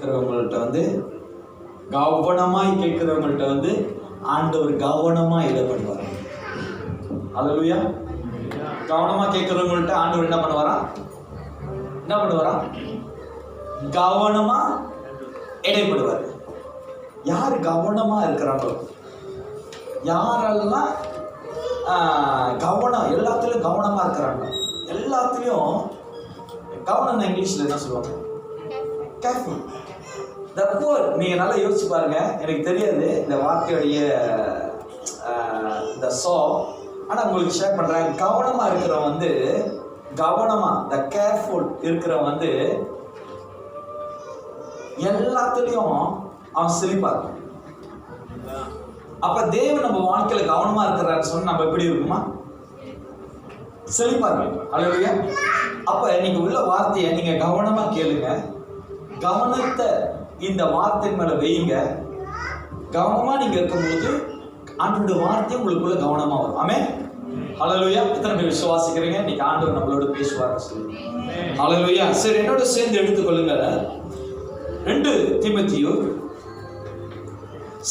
கேட்கிறவங்கள்ட்ட வந்து, கவனமாய் கேட்கிறவங்கள்ட்ட வந்து ஆண்டவர் கவனமா இடப்படுவார். அல்லேலூயா. கவனமா கேட்கிறவங்கள்ட்ட ஆண்டவர் என்ன பண்ணுவாரா? கவனமா இடைப்படுவார். யார் கவனமா இருக்கிறாங்களோ, யாரெல்லாம் கவனம் எல்லாத்துலயும் கவனமா இருக்கிறாங்க, எல்லாத்துலயும் கவனம் இங்கிலீஷ்ல என்ன சொல்லுவாங்க? கேர்ஃபுல். நீங்க நல்லா யோசிச்சு பாருங்க. எனக்கு தெரியாது இந்த வார்த்தையுடைய இந்த ஆனா உங்களுக்கு ஷேர் பண்றேன். கவனமா இருக்கிறவன் வந்து, கவனமா த கேர்ஃபுல் இருக்கிறவன் வந்து எல்லாத்துலயும் அவன் செழிப்பார். அப்ப தேவன் நம்ம வாழ்க்கையில கவனமா இருக்கிறாரு சொன்னா நம்ம எப்படி இருக்குமா? செழிப்பாரு. அல்லேலூயா. அப்ப நீங்க உள்ள வார்த்தையை நீங்க கவனமா கேளுங்க. கவனத்தை இந்த வார்த்தை மேல வையுங்க. கவனமா நீங்க இருக்கும்போது ஆண்டவருடைய வார்த்தை உங்களுக்குள்ள கவனமா வரும். ஆமென். ஹல்லேலூயா. எத்தனை பேர் விசுவாசிக்கிறீங்க இன்னைக்கு ஆண்டவர் நம்மளோட பேசுவார் சொல்லி? ஹல்லேலூயா. சரி, என்னோட சேர்ந்து எடுத்துக்கொள்ளுங்க 2 தீமோத்தேயு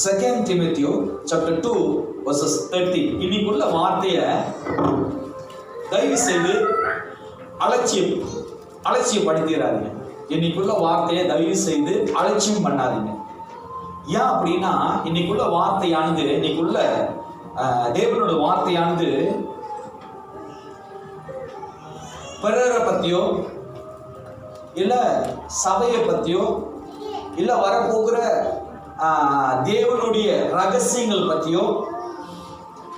2 தீமோத்தேயு chapter 2 verses 30. இன்னைக்குள்ள வார்த்தையை தயவு செய்து அலட்சியப்படுத்திடாதீங்க. இன்னைக்குள்ள வார்த்தையை தயவு செய்து அலட்சியம் பண்ணாதீங்க. ஏன் அப்படின்னா, இன்னைக்குள்ள வார்த்தையானது, இன்னைக்குள்ள தேவனோட வார்த்தையானது பிறரை பத்தியோ இல்ல சபையை பத்தியோ இல்ல வரப்போகிற தேவனுடைய ரகசியங்கள் பத்தியோ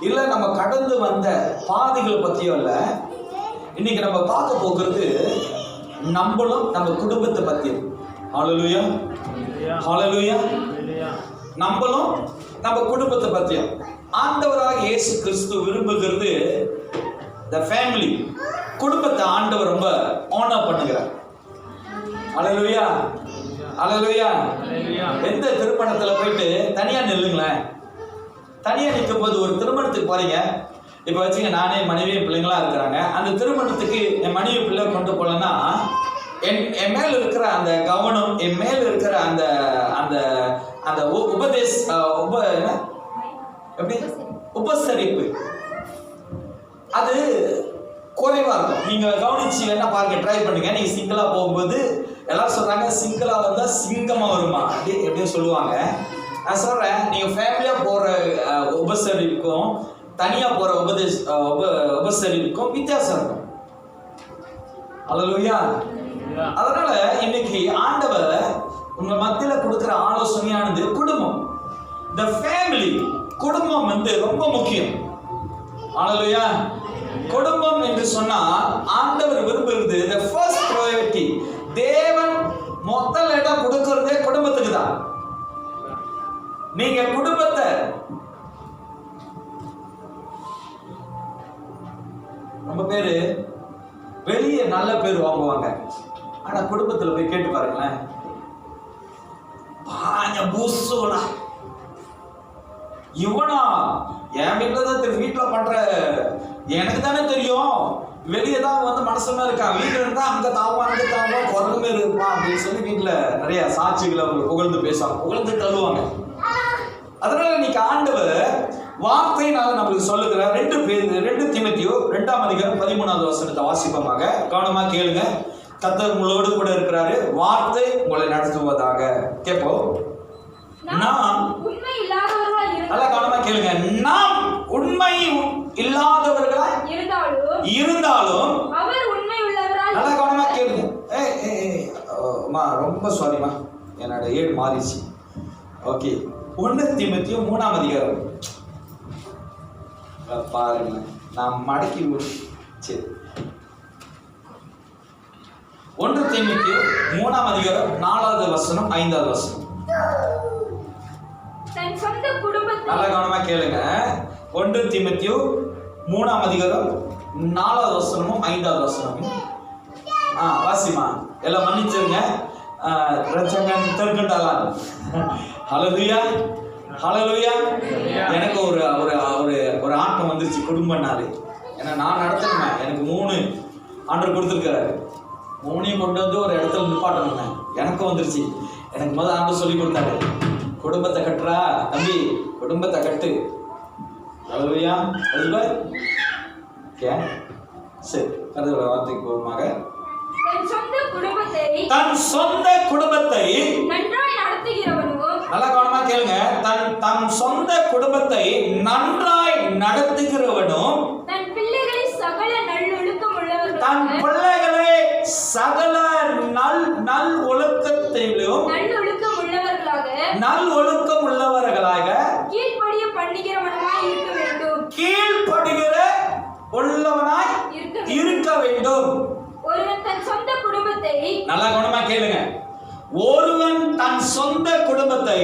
இல்ல நம்ம கடந்து வந்த பாதைகள் பத்தியோ இல்ல. இன்னைக்கு நம்ம பார்க்க போகிறது நம்மளும் நம்ம குடும்பத்தை பத்தியும். ஹல்லேலூயா. ஹல்லேலூயா. நம்மளும் நம்ம குடும்பத்தை பத்தியும். ஆண்டவராக இயேசு கிறிஸ்து விரும்புகிறது the family, குடும்பத்தை ஆண்டவர் ரொம்ப ஆனர் பண்ணுகிறார். ஹல்லேலூயா. ஹல்லேலூயா. எந்த திருமணத்துல போயிட்டு தனியா நில்லுங்களேன். தனியா நிற்கும் போது, ஒரு திருமணத்துக்கு போறீங்க, இப்ப வச்சுங்க, நானே மனைவி பிள்ளைங்களா இருக்கிறாங்க. அந்த திருமணத்துக்கு என் மனைவி பிள்ளை கொண்டு போலன்னா என் மேல இருக்கிற அந்த கவனம், என் மேல இருக்கிற அந்த அந்த அந்த உபசரிப்பு அது குறைவா இருக்கும். நீங்க கவனிச்சு வேணா பாருங்க, ட்ரை பண்ணுங்க. நீங்க சிங்கிளா போகும்போது எல்லாரும் சொல்றாங்க சிங்கிளா வந்தா சிங்கமா வருமா அப்படி எப்படியும் சொல்லுவாங்க. நான் சொல்றேன், நீங்க ஃபேமிலியா போற உபசரிப்புக்கும் தனியா போற உபசரிப்புக்கும் வித்தியாசம் இருக்கும். அல்லேலூயா. அதனால இன்னைக்கு ஆண்டவர் உங்க மத்தியில கொடுக்கிற ஆலோசனையானது குடும்பம், the family, குடும்பம் வந்து ரொம்ப முக்கியம். அல்லேலூயா. குடும்பம் என்று சொன்னால் ஆண்டவர் விரும்புகிறது the first priority. தேவன் முதல் இடம் கொடுக்கிறதே குடும்பத்துக்கு தான். நீங்க குடும்பத்தை ரொம்ப பேரு வெளியே நல்ல பேர் வாங்குவாங்க, ஆனா குடும்பத்துல போய் கேட்டு பாருங்களேன், பூசுடா இவனா என் வீட்டுல பண்ற எனக்கு தானே தெரியும், வெளியே தான் வந்து மனசுமே இருக்கான், வீட்டுல இருந்தா அங்க தாவா குரங்குமே இருப்பான் அப்படின்னு சொல்லி வீட்டுல நிறைய சாட்சிகளை அவங்க புகழ்ந்து பேசுவாங்க, புகழ்ந்து தள்ளுவாங்க. அதனால இன்னைக்கு ஆண்டவர் வார்த்தையினால நம்மளுக்கு சொல்லுகிற 2 தீமோத்தேயு 2ஆம் அதிகாரம் 13வது வசனத்தை வாசிப்போமாக. கவனமா கேளுங்க. கர்த்தர் உங்களோடு கூட இருக்கிறாரு. வார்த்தை உங்களை நடத்துவதாக. கேட்போம். நாம் நல்லா கவனமா கேளுங்க. நாம் உண்மை இல்லாதவர்களாய் இருந்தாலும் நல்லா கவனமா கேளுங்க. ரொம்ப சாரிமா, என்னோட ஏடு மாறிச்சு. ஓகே, 1 தீமோத்தேயு 3ஆம் அதிகாரம் பாருங்க. நான் மடக்கி சரி, 1 தீமோத்தேயு 3ஆம் அதிகாரம் 4வது வசனம் 5வது வசனம். நல்லா கவனமா கேளுங்க. 1 தீமோத்தேயு 3ஆம் அதிகாரம் 4வது வசனமும் 5வது வசனமும். வாசிமா, எல்லாம் மன்னிச்சிருங்க. ரச்சங்கன் தெற்கண்டாலாம். ஹல்லேலூயா. ஹல்லேலூயா. எனக்கு ஒரு ஒரு ஒரு ஆட்டம் வந்துருச்சு குடும்பம்னாலே. ஏன்னா நான் நடத்தணுமே, எனக்கு 3 ஆண்டவர் கொடுத்துருக்காரு. 3ஐயும் கொண்டு வந்து ஒரு இடத்துல நிப்பாட்டணுமே. எனக்கும் வந்துருச்சு. எனக்கு முதல் ஆண்டு சொல்லி கொடுத்தாரு, குடும்பத்தை கட்டுறா தம்பி, குடும்பத்தை கட்டு. அல்லேலூயா. சரி, கருதுகிற வார்த்தைக்கு போகுமாக. தன் சொந்த குடும்பத்தை நன்றாய் நடத்துகிறவனும், நல்லா கவனமா கேளுங்க, தன் சொந்த குடும்பத்தை நன்றாய் நடத்துகிறவனும் தன் பிள்ளைகளை சகல நல்லொழுக்கம் உள்ளவர்களாக கீழ்ப்படிய பண்ணுகிறவனாய் இருக்க வேண்டும். உள்ளவனாய் இருக்க வேண்டும். ஒருவன் தன் சொந்த குடும்பத்தை, நல்லா கவனமா கேளுங்க, ஒருவன் தன் சொந்த குடும்பத்தை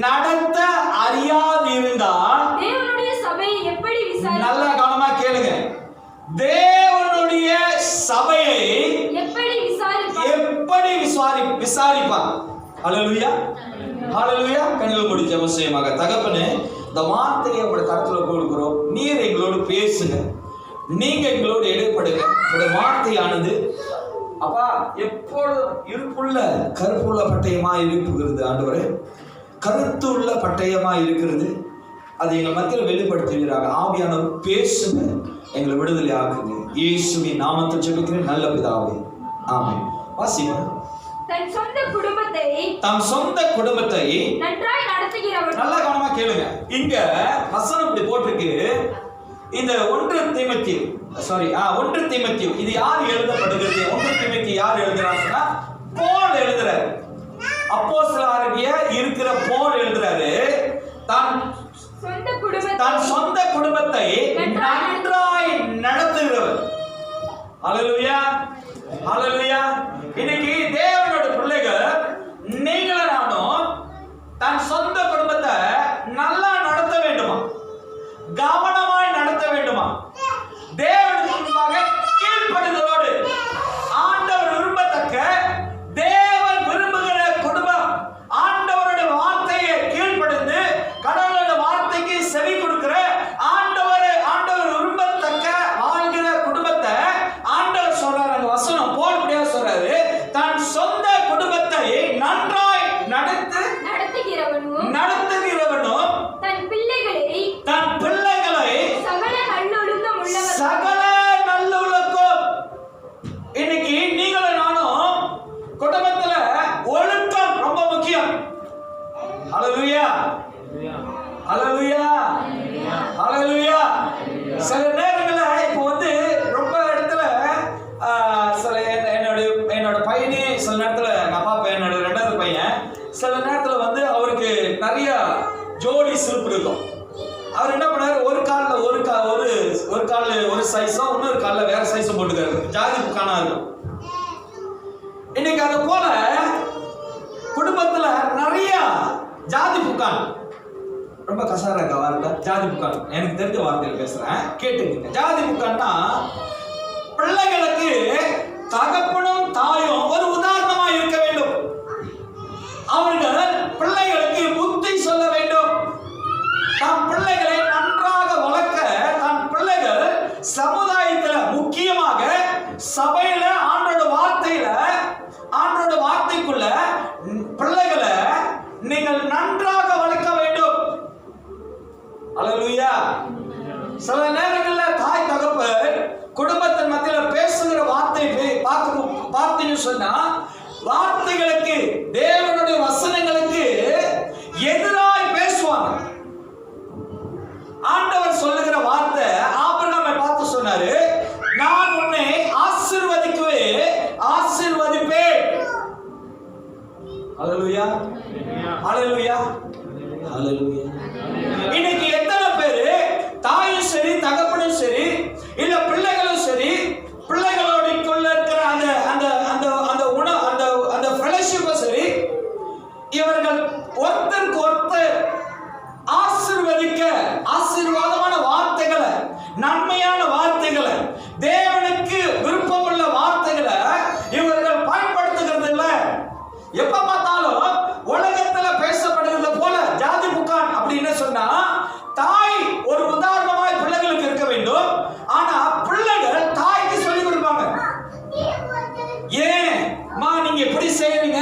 நடத்த அறியாதிருந்தால் தேவனுடைய சபையை எப்படி விசாரிப்பான்? நல்லா கவனமா கேளுங்க, தேவனுடைய சபையை எப்படி விசாரிப்பான்? ஹல்லேலூயா, ஹல்லேலூயா. கண்கள் மூடி ஜெபம் செய்யுமாக. தகப்பனே, இந்த வார்த்தையை உங்களுடைய கருத்துல கொடுக்கிறோம். நீர் எங்களோடு பேசுங்க, நீங்க எங்களோடு இடைப்படுங்க. உங்களுடைய வார்த்தையானது அப்பா எப்பொழுதும் இருப்புள்ள கருப்புள்ள பட்டயமா இருக்குகிறது ஆண்டவரே, கருத்துள்ள பட்டயமா இருக்கிறது. அதை எங்கள் மத்தியில் வெளிப்படுத்துவீராக. ஆவியானவர் பேசுங்க, எங்களை விடுதலை ஆக்குங்க. இயேசுவின் நாமத்தில் ஜெபிக்கிறேன் நல்ல பிதாவே, ஆமென். வாசிங்க. தன் சொந்த குடும்பத்தை நன்றாய் நடத்துகிறவன். நல்லா கவனமா கேளுங்க, இங்க வசனம் இப்படி போட்டிருக்கு. இந்த 1 தீமோத்தேயு இது யார் எழுதப்படுகிறது? 1 தீமோத்தேயு யார் எழுதுறாருன்னா பவுல் எழுதுறாரு. அப்போஸ்தலராகிய இருக்கிற பவுல் எழுதுறாரு. தன் சொந்த குடும்பத்தை நன்றாய் நடத்துகிறவர். ஹல்லேலூயா, ஹல்லேலூயா. இன்னைக்கு தேவனோட பிள்ளைகள் நீங்களும் நானும் தன் சொந்த குடும்பத்தை நல்லா நடத்த வேண்டுமா? கவனமாய் நடத்த வேண்டுமா? தேவனுக்கு முன்பாக கீழ்ப்படிதலோடு ஆண்டவர் விரும்பத்தக்க, தேவன் விரும்புகிற குடும்பம், ஆண்டவருடைய வார்த்தையை கீழ்ப்படிந்து கடவுளோட வார்த்தைக்கு செவி கொடுக்கிற, ஆண்டவர் விரும்பத்தக்க வாழ்கிற குடும்பத்தை ஆண்டவர் சொல்றாரு. அந்த வசனம் போல்படியா சொல்றாரு, தன் சொந்த குடும்பத்தை நன்றாய் நடத்துகிறவனும் தன் பிள்ளைகளை சகல நல்லொழுக்கம். இன்னைக்கு நீங்களும் நானும் குடும்பத்துல ஒழுக்கம் ரொம்ப முக்கியம். ஹல்லேலூயா, ஹல்லேலூயா, ஹல்லேலூயா. சில நேரங்கள்ல இப்போ ரொம்ப இடத்துல சில என்னோட பையனே சில நேரத்துல நான் பார்ப்பேன். என்னோட 2வது பையன் சில நேரத்துல அவருக்கு நிறைய ஜோடி சிரிப்பு இருக்கும். அவர் என்ன பண்ணாரு, ஒரு காலில் ஒரு சைஸும் இன்னொரு காலில் வேற சைஸும் போட்டுக்காரு. ஜாதி புக்கானா இருக்கும். இன்னைக்கு அது போல குடும்பத்துல நிறைய ஜாதி புக்கான், ரொம்ப கசார வார்த்தை ஜாதி புக்கான். எனக்கு தெரிஞ்ச வார்த்தையில் பேசுறேன், கேட்டுக்கங்க. ஜாதி புக்கான்னா பிள்ளைகளுக்கு தகப்பனும் தாயும் ஒரு உதாரணமா இருக்க வேண்டும். அவர்கள் பிள்ளைகளுக்கு புத்தி சொல்ல வேண்டும். தம் பிள்ளைகளை நன்றாக வளர்க்க, தம் பிள்ளைகள் சமுதாயத்துல, முக்கியமாக சபையில, ஆண்டோட வார்த்தைக்குள்ள பிள்ளைகளை நீங்கள் நன்றாக வளர்க்க வேண்டும். அல்லேலூயா. சில நேரங்களில் தாய் தகப்பன் குடும்பத்தின் மத்தியில பேசுகிற வார்த்தை பார்த்தீங்கன்னு சொன்னா, வார்த்தைகளுக்கு, தேவனுடைய வசனங்களுக்கு எதிராய் பேசுவாங்க. ஆண்டவர் சொல்லுகிற வார்த்தை ஆபிரகாமை பார்த்து சொன்னாரு, நான் உன்னை ஆசீர்வதிப்பேன். ஹல்லேலூயா, ஹல்லேலூயா, ஹல்லேலூயா. இன்னைக்கு எத்தனை பேரு தாயும் சரி, தகப்பனும் சரி, இல்ல பிள்ளைகளும் சரி, பிள்ளைகளோட இருக்கிற அந்த ஃபெலோஷிப்பும் சரி, இவர்கள் ஒருத்தருக்கு ஒருத்தர் ஆசீர்வாதமான வார்த்தைகளை, நன்மையான வார்த்தைகளை, தேவனுக்கு விருப்பமுள்ள வார்த்தைகளை இவர்கள் பயன்படுத்துகிறது இல்ல. எப்ப பார்த்தாலும் உலகத்துல பேசப்படுகிறது போல ஜாதி புக்கான் அப்படின்னு சொன்னா, தாய் ஒரு உதாரணமாய் பிள்ளைகளுக்கு இருக்க வேண்டும். ஆனா பிள்ளைகள் தாய்க்கு சொல்லிக் கொடுப்பாங்க. ஏன் மா நீங்க எப்படி செய்யறீங்க,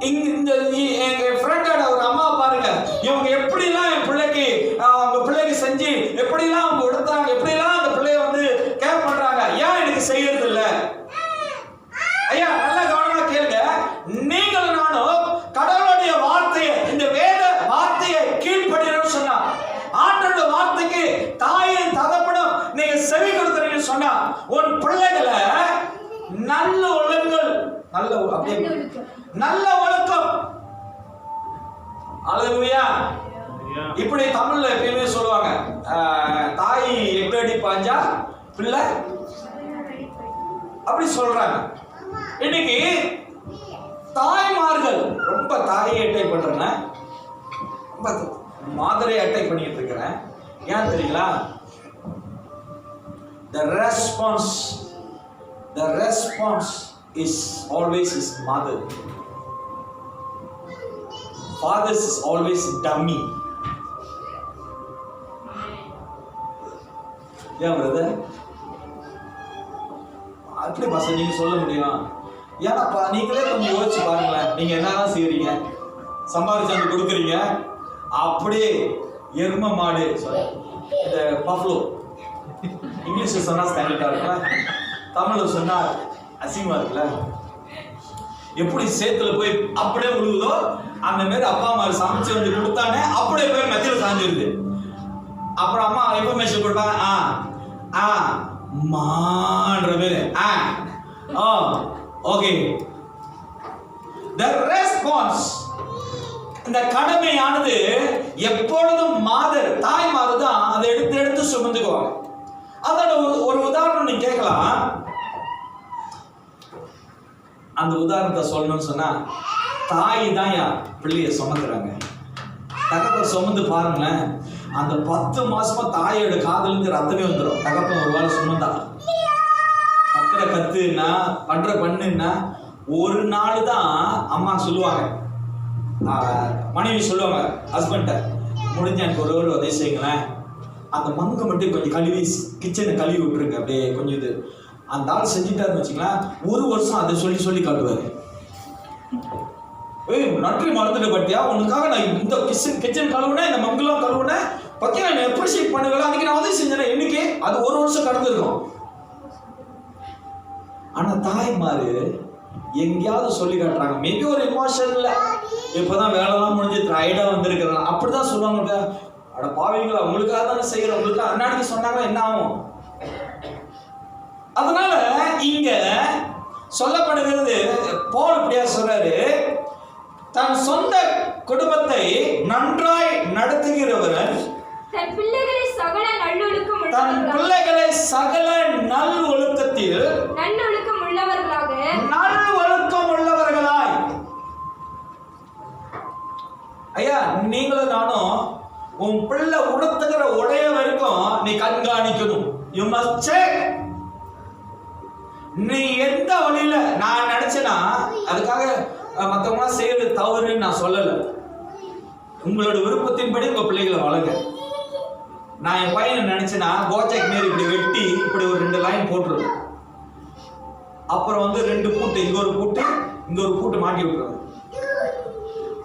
இந்த எங்க ஃப்ரெண்டோட ஒரு அம்மா பாருங்க, இவங்க எப்படிலாம் என் பிள்ளைக்கு அவங்க பிள்ளைக்கு செஞ்சு எப்படிலாம் அவங்க கொடுத்தாங்க, எப்படிலாம் அந்த பிள்ளைய வந்து கேர் பண்றாங்க, ஏன் எனக்கு செய்யறது இல்ல? ஐயா நல்லா கவனமா கேளுங்க. நீங்களும் நானும் கடவுளுடைய வார்த்தையை, இந்த வேத வார்த்தையை கீழ்ப்படியணும்னு சொன்னா, ஆண்டவருடைய வார்த்தைக்கு தாயின் தகப்பனும் நீங்க செவி கொடுக்கறீங்கன்னு சொன்னா, உன் பிள்ளைகளை நல்ல ஒழுங்குகள், நல்ல ஒழுக்கம். அல்லேலூயா. இப்படி தமிழ்ல எப்பயுமே சொல்லுவாங்க, தாய் 8 அடி பாஞ்சா பிள்ளை அப்படி சொல்றாங்க. இன்னைக்கு தாய்மார்கள் ரொம்ப தாயை அட்டாக் பண்றேன், ரொம்ப மாதரை அட்டாக் பண்ணிட்டு இருக்கிறேன். ஏன் தெரியுங்களா? The response is always his mother. Father is always dummy. Yeah, brother. அப்படி பாச நீங்க சொல்ல முடியும்? ஏன்னாப்பா நீங்களே கொஞ்சம் யோசிச்சு பாருங்களேன். நீங்க என்னதான் செய்யறீங்க? சம்பாதிச்சு வந்து கொடுக்குறீங்க, அப்படியே எரும மாடு, இந்த பஃப்லோ, இங்கிலீஷ்ல சொன்னா ஸ்டாண்டர்டா இருக்குல்ல, தமிழ்ல சொன்னா அசிங்கமா இருக்குல்ல, எப்படி சேத்துல போய் அப்படியே விழுகுதோ அந்த மாதிரி அப்பா அம்மா சமைச்சு வந்து கொடுத்தானே அப்படியே போய் மெத்தில சாஞ்சிருது. அப்புறம் அம்மா இன்ஃபர்மேஷன் கொடுப்பாங்க, மான்ற பேரு ஓகே. தி ரெஸ்பான்ஸ், இந்த கடமையானது எப்பொழுதும் தாய் மாதர் தான் அதை எடுத்து சுமந்துக்குவாங்க. அதோட ஒரு உதாரணம் நீங்க கேட்கலாம். அந்த உதாரணத்தை சொல்லணும்னு சொன்னா, தாய் தான் பிள்ளைய சுமந்துறாங்க. தகப்பன் சுமந்து பாருங்களேன், அந்த 10 மாசமா தாயோட காதலிருந்து ரத்தமே வந்துடும். தகப்பன் ஒரு வேளை சுமந்தா கத்துற கத்துன்னா பண்ணுன்னா ஒரு நாள் தான் அம்மா சொல்லுவாங்க, மனைவி சொல்லுவாங்க ஹஸ்பண்ட, முடிஞ்ச எனக்கு ஒரு உதவி செய்யுங்களேன், அந்த மங்கை மட்டும் கொஞ்சம் கழுவி கிச்சனை கழுவி விட்டுருங்க, அப்படியே கொஞ்சம் இது. அந்த ஆள் செஞ்சுட்டாருன்னு வச்சுக்கலாம், 1 வருஷம் அதை சொல்லி காட்டுவாரு. நன்றி மறந்துட்டு பட்டியா, உனக்காக நான் இந்த கிச்சன் கழுவுனேன், இந்த மங்கெல்லாம் கழுவுனேன் பத்தியா, நான் எப்ரிஷியேட் பண்ணுவேன், அன்னைக்கு நான் உதவி செஞ்சேன். இன்னைக்கு அது 1 வருஷம் கடந்திருக்கும். ஆனா தாய்மாரு எங்கேயாவது சொல்லி காட்டுறாங்க, மேபி ஒரு எமோஷன்ல, இப்பதான் வேலைலாம் முடிஞ்சு ட்ரைடா வந்திருக்கிறாங்க, அப்படிதான் சொல்லுவாங்க. அட பாவீங்களா, உங்களுக்காக தானே செய்யறோம், உங்களுக்கு அன்னாடிக்கு சொன்னாங்க என்ன ஆகும்? அதனால இங்க சொல்லப்படுகிறது, பவுல் இப்படியா சொல்றாரு, தன் சொந்த குடும்பத்தை நன்றாய் நடத்துகிறவன் தன் பிள்ளைகளை சகல நல் ஒழுக்கத்தில் நல்லொழுக்கம் உள்ளவர்களாய். ஐயா நீங்களும் நானும் உன் பிள்ளை உடுத்துகிற உடைய வரைக்கும் நீ கண்காணிக்கணும். You must check. நீ எந்த வழியில, நான் நினைச்சேன்னா அதுக்காக மற்றவங்க செய்யறது தவறுன்னு நான் சொல்லல. உங்களோட விருப்பத்தின்படி உங்க பிள்ளைகளை வளங்க. நான் என் பையனை நினைச்சேன்னா கோஜாக் மாரி இப்படி வெட்டி இப்படி ஒரு 2 லைன் போட்டுருவேன். அப்புறம் வந்து 2 பூட்டு, இங்க ஒரு பூட்டு இங்க ஒரு பூட்டு மாட்டி விட்டுருவேன்.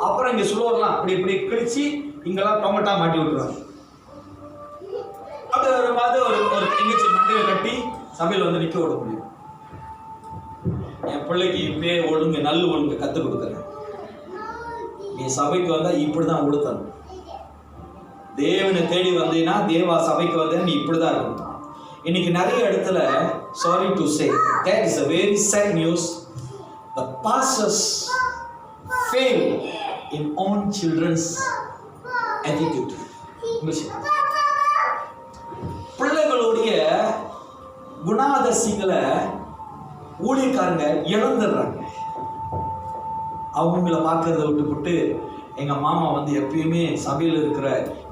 அப்புறம் இங்க சுலோர்லாம் இப்படி கிழிச்சு இங்கெல்லாம் டொமேட்டா மாட்டி விட்டுருவேன். அப்படி ஒரு மாதிரி ஒரு தங்கச்சி மண்டையை கட்டி சபையில் வந்து நிக்க விட முடியும். என் பிள்ளைக்கு இப்படியே நல்ல ஒழுங்கு கற்றுக் கொடுக்குறேன். நீ சபைக்கு வந்தா இப்படிதான் உடுத்தணும். தேவனை தேடி வந்தீங்கன்னா, தேவா சபைக்கு வந்தேன்னா நீ இப்படிதான் இருக்கணும். இன்னைக்கு நிறைய இடத்துல, sorry to say, that is a very sad news, the pastors fail in own children's attitude. பிள்ளைகளுடைய குணாதர்சிகளை ஊழியக்காரங்க இழந்துடுறாங்க. அவங்கள பார்க்கறத விட்டுவிட்டு, எங்க மாமா வந்து எப்பயுமே சபையில் இருக்கிற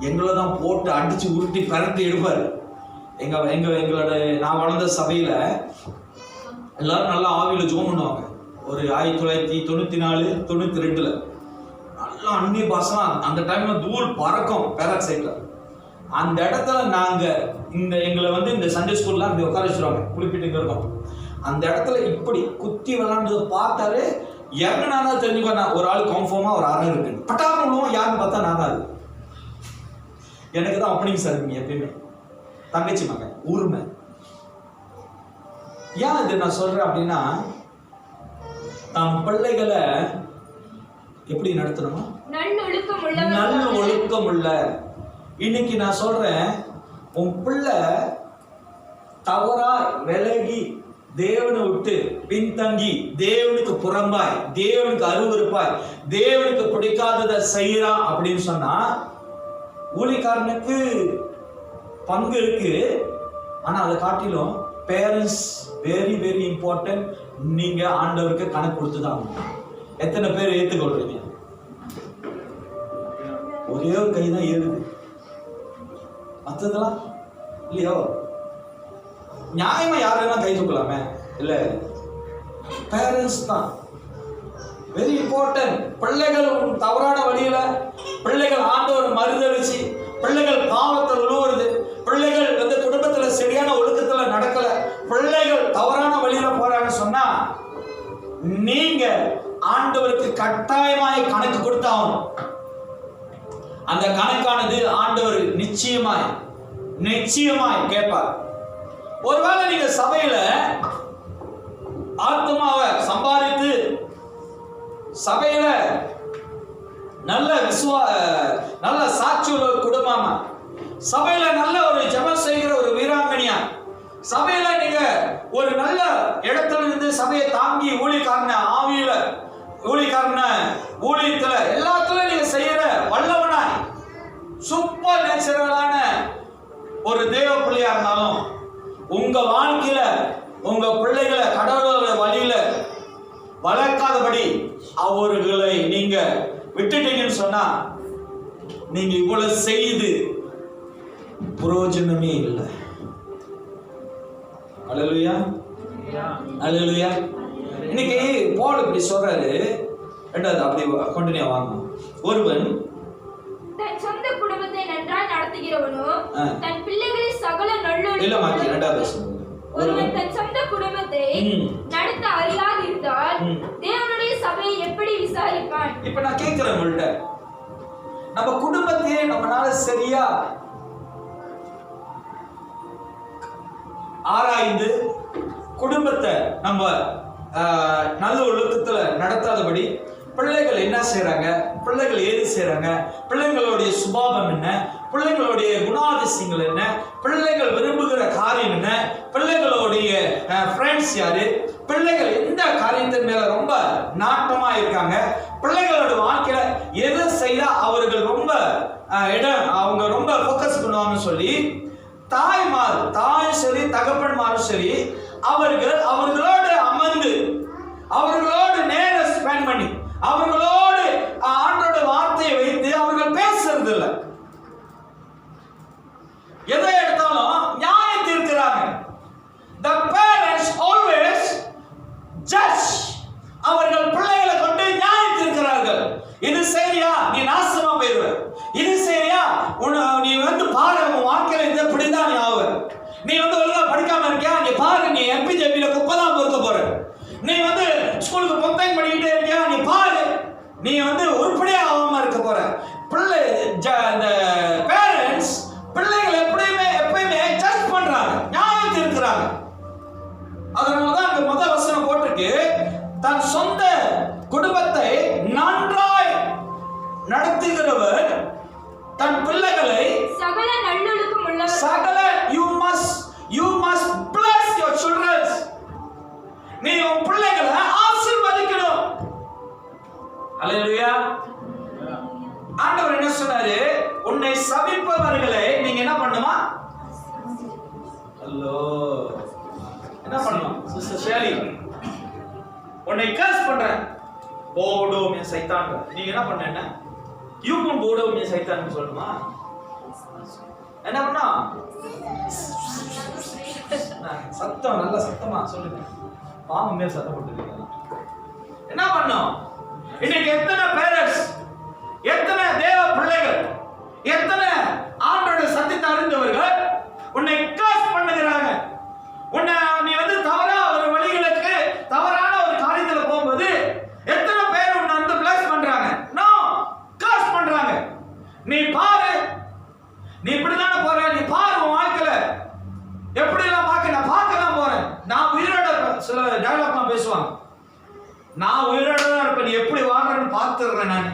எங்களை தான் போட்டு அடிச்சு உருட்டி பரட்டி எடுப்பார். எங்களோட நான் வளர்ந்த சபையில எல்லாரும் நல்லா ஆவியில ஜோம் பண்ணுவாங்க. ஒரு 1994, 92 நல்லா அந்நிய பாசம். அந்த டைம்ல தூள் பறக்கும் பேராக்சைட்ல. அந்த இடத்துல நாங்க எங்களை வந்து இந்த சண்டே ஸ்கூல்ல அப்படி உட்கார வச்சிருவாங்க, குளிப்பிட்டு இருக்கோம். அந்த இடத்துல இப்படி குத்தி விளாண்டதை பார்த்தாலே இறங்கினா தெரிஞ்சுக்கோ, நான் ஒரு ஆள் கன்ஃபார்மா ஒரு அறை இருக்கு. பட்டாரம் உள்ளவன் யாருன்னு பார்த்தா நான் தான். எனக்கு தான் அப்படிங்க சார் எப்பயுமே தங்கச்சி மகன் உரிமை. ஏன் இது நான் சொல்றேன் அப்படின்னா, தம் பிள்ளைகளை எப்படி நடத்தணுமா? நல்ல ஒழுக்கம் உள்ள. இன்னைக்கு நான் சொல்றேன், உன் பிள்ளை தவறா விலகி தேவனை விட்டு பின்தங்கி தேவனுக்கு புறம்பாய் தேவனுக்கு அருவருப்பாய் தேவனுக்கு பிடிக்காததை செய்யறான் அப்படின்னு சொன்னா ஊழியக்காரனுக்கு பங்கு இருக்கு. ஆனா அதை காட்டிலும் பேரண்ட்ஸ் வெரி வெரி இம்பார்ட்டன்ட். நீங்க ஆண்டவருக்கு கணக்கு கொடுத்துதான். எத்தனை பேர் ஏத்துக்கொள்றீங்க? ஒரே ஒரு கை தான் ஏறுது, மற்றதெல்லாம் இல்லையோ. நியாயமா யாரெல்லாம் கை தூக்கலாமே? இல்ல, பேரண்ட்ஸ் தான் வெரி இம்பார்ட்டன்ட். பிள்ளைகள் தவறான வழியில, பிள்ளைகள் ஆண்டவர் மறுதளிச்சு, பிள்ளைகள் பாவத்தில் உழுவுறது, பிள்ளைகள் வந்து குடும்பத்துல சரியான ஒழுக்கத்துல நடக்கல, பிள்ளைகள் தவறான வழியில போறாங்கன்னு சொன்னா நீங்க ஆண்டவருக்கு கட்டாயமாய் கணக்கு கொடுத்தாகணும். அந்த கணக்கானது ஆண்டவர் நிச்சயமாய் கேட்பார். ஒருவேளை நீங்க சபையில ஆத்மாவை சம்பாதித்து சபையில நல்ல சாட்சி உள்ள ஒரு குடும்பமா, சபையில நல்ல ஒரு ஜெபம் செய்கிற ஒரு வீராங்கனியா, சபையில நீங்க ஒரு நல்ல இடத்துல இருந்து சபையை தாங்கி ஊழியக்காரன ஆவியில ஊழியத்துல எல்லாத்துலயும் நீங்க செய்யற வல்லவனாய் சூப்பர் நேச்சுரலான ஒரு தேவ பிள்ளையா இருந்தாலும் உங்க வாழ்க்கையில உங்க பிள்ளைகளை கடவுளோட வழியில வளர்க்காதபடி அவர்களை நீங்க விட்டுட்டீங்கன்னு சொன்னா நீங்க இவ்வளவு செய்து பிரயோஜனமே இல்லை. அல்லேலூயா, அல்லேலூயா. இன்னைக்கு பவுல் இப்படி சொல்றாரு. ரெண்டாவது அப்படி கண்டினியூ வாங்க. ஒருவன் தன் சொந்த குடும்பத்தை நன்றாய் நடத்துகிறவனோ தன் பிள்ளைகளை சகல நல்லொழுக்கம் இல்ல மாத்தி ரெண்டாவது சொல்லுங்க. ஒருவன் தன் சொந்த குடும்பத்தை நடத்த அறியாது இருந்தால் தேவனுடைய சபையை எப்படி விசாரிப்பான்? இப்ப நான் கேட்கிறேன் உங்கள்ட்ட, நம்ம குடும்பத்தையே நம்மளால சரியா ஆராய்ந்து குடும்பத்தை நம்ம நல்ல ஒழுக்கத்துல நடத்தாதபடி பிள்ளைகள் என்ன செய்யறாங்க, பிள்ளைகள் ஏது செய்யறாங்க, பிள்ளைங்களுடைய சுபாவம் என்ன, பிள்ளைங்களுடைய குணாதிசயங்கள் என்ன, பிள்ளைகள் விரும்புகிற காரியம் என்ன, பிள்ளைகளுடைய ஃப்ரெண்ட்ஸ் யாரு, பிள்ளைகள் எந்த காரியத்தின் மேல ரொம்ப நாட்டமா இருக்காங்க, பிள்ளைகளோட வாழ்க்கையில எதை செய்தா அவர்கள் ரொம்ப அவங்க ரொம்ப ஃபோக்கஸ் பண்ணுவாங்கன்னு சொல்லி தாயும் சரி தகப்பன்மாரும் சரி அவர்களோடு அமர்ந்து அவர்களோடு நேரம் ஸ்பெண்ட் பண்ணி அவர்களோடு ஆண்டோட வார்த்தையை வைத்து அவர்கள் பேசுறது இல்லை. எதை எடுத்தாலும் நியாயம் தீர்க்கிறாங்க. The parents always judge. அவர்கள் பிள்ளைகளை கொண்டு நியாயம் தீர்க்கிறார்கள். இது சரியா, நீ நாசமா போயிடுவ. இது சரியா, நீ வந்து பாரு உன் வாழ்க்கையில இது இப்படிதான் நீ ஆவ. நீ வந்து ஒழுங்கா படிக்காம இருக்கியா, நீ பாரு நீ எம்பிஜேபியில குப்பை தான் பொறுக்க போற. நீ வந்து ஸ்கூலுக்கு பொத்தையும் பண்ணிக்கிட்டே இருக்கியா, நீ பாரு நீ வந்து உருப்படியா ஆகாம இருக்க போற. பிள்ளை இந்த பேரண்ட்ஸ் பிள்ளைகளை எப்பயுமே ஜட்ஜ் பண்றாங்க, நியாயம் தீர்க்கிறாங்க. அதனாலதான் அங்க முதல் வசனம் போட்டிருக்கு, தன் சொந்த குடும்பத்தை நன்றாய் நடத்துகிறவர் தன் பிள்ளைகளை சகல நல்லொழுக்கம் உள்ளவர். சகல you must bless your children. நீ உன் பிள்ளைகளை ஆசீர்வதிக்கணும். அல்லேலூயா. ஆண்டவர் என்ன சொன்னாரு, உன்னை சபிப்பவர்களை நீங்க என்ன பண்ணுமா? ஹலோ, என்ன பண்ணணும் சிஸ்டர் ஷேலி? உன்னை கர்ஸ் பண்றேன், போடோ மே சைத்தான். நீங்க என்ன பண்ண, என்ன யூமும் போடோ மே சைத்தான் சொல்லணுமா? என்ன பண்ணா சத்தம் நல்ல சத்தமா சொல்லுங்க. பாவம் மேல் சத்தம் போட்டுருக்கீங்க. என்ன பண்ணும்? இன்னைக்கு எத்தனை பேரண்ட்ஸ், எத்தனை தேவ பிள்ளைகள், எத்தனை ஆண்டோட சத்தியத்தை அறிந்தவர்கள் உன்னை கர்ஸ் பண்ணுகிறாங்க. உன்னை நீ வந்து தவறா ஒரு வழிகளுக்கு தவறான ஒரு காரியத்துல போகும்போது எத்தனை உயிரோட தான் இருப்பேன், நீ எப்படி வாழ்றன்னு பார்த்துடுறேன் நான்.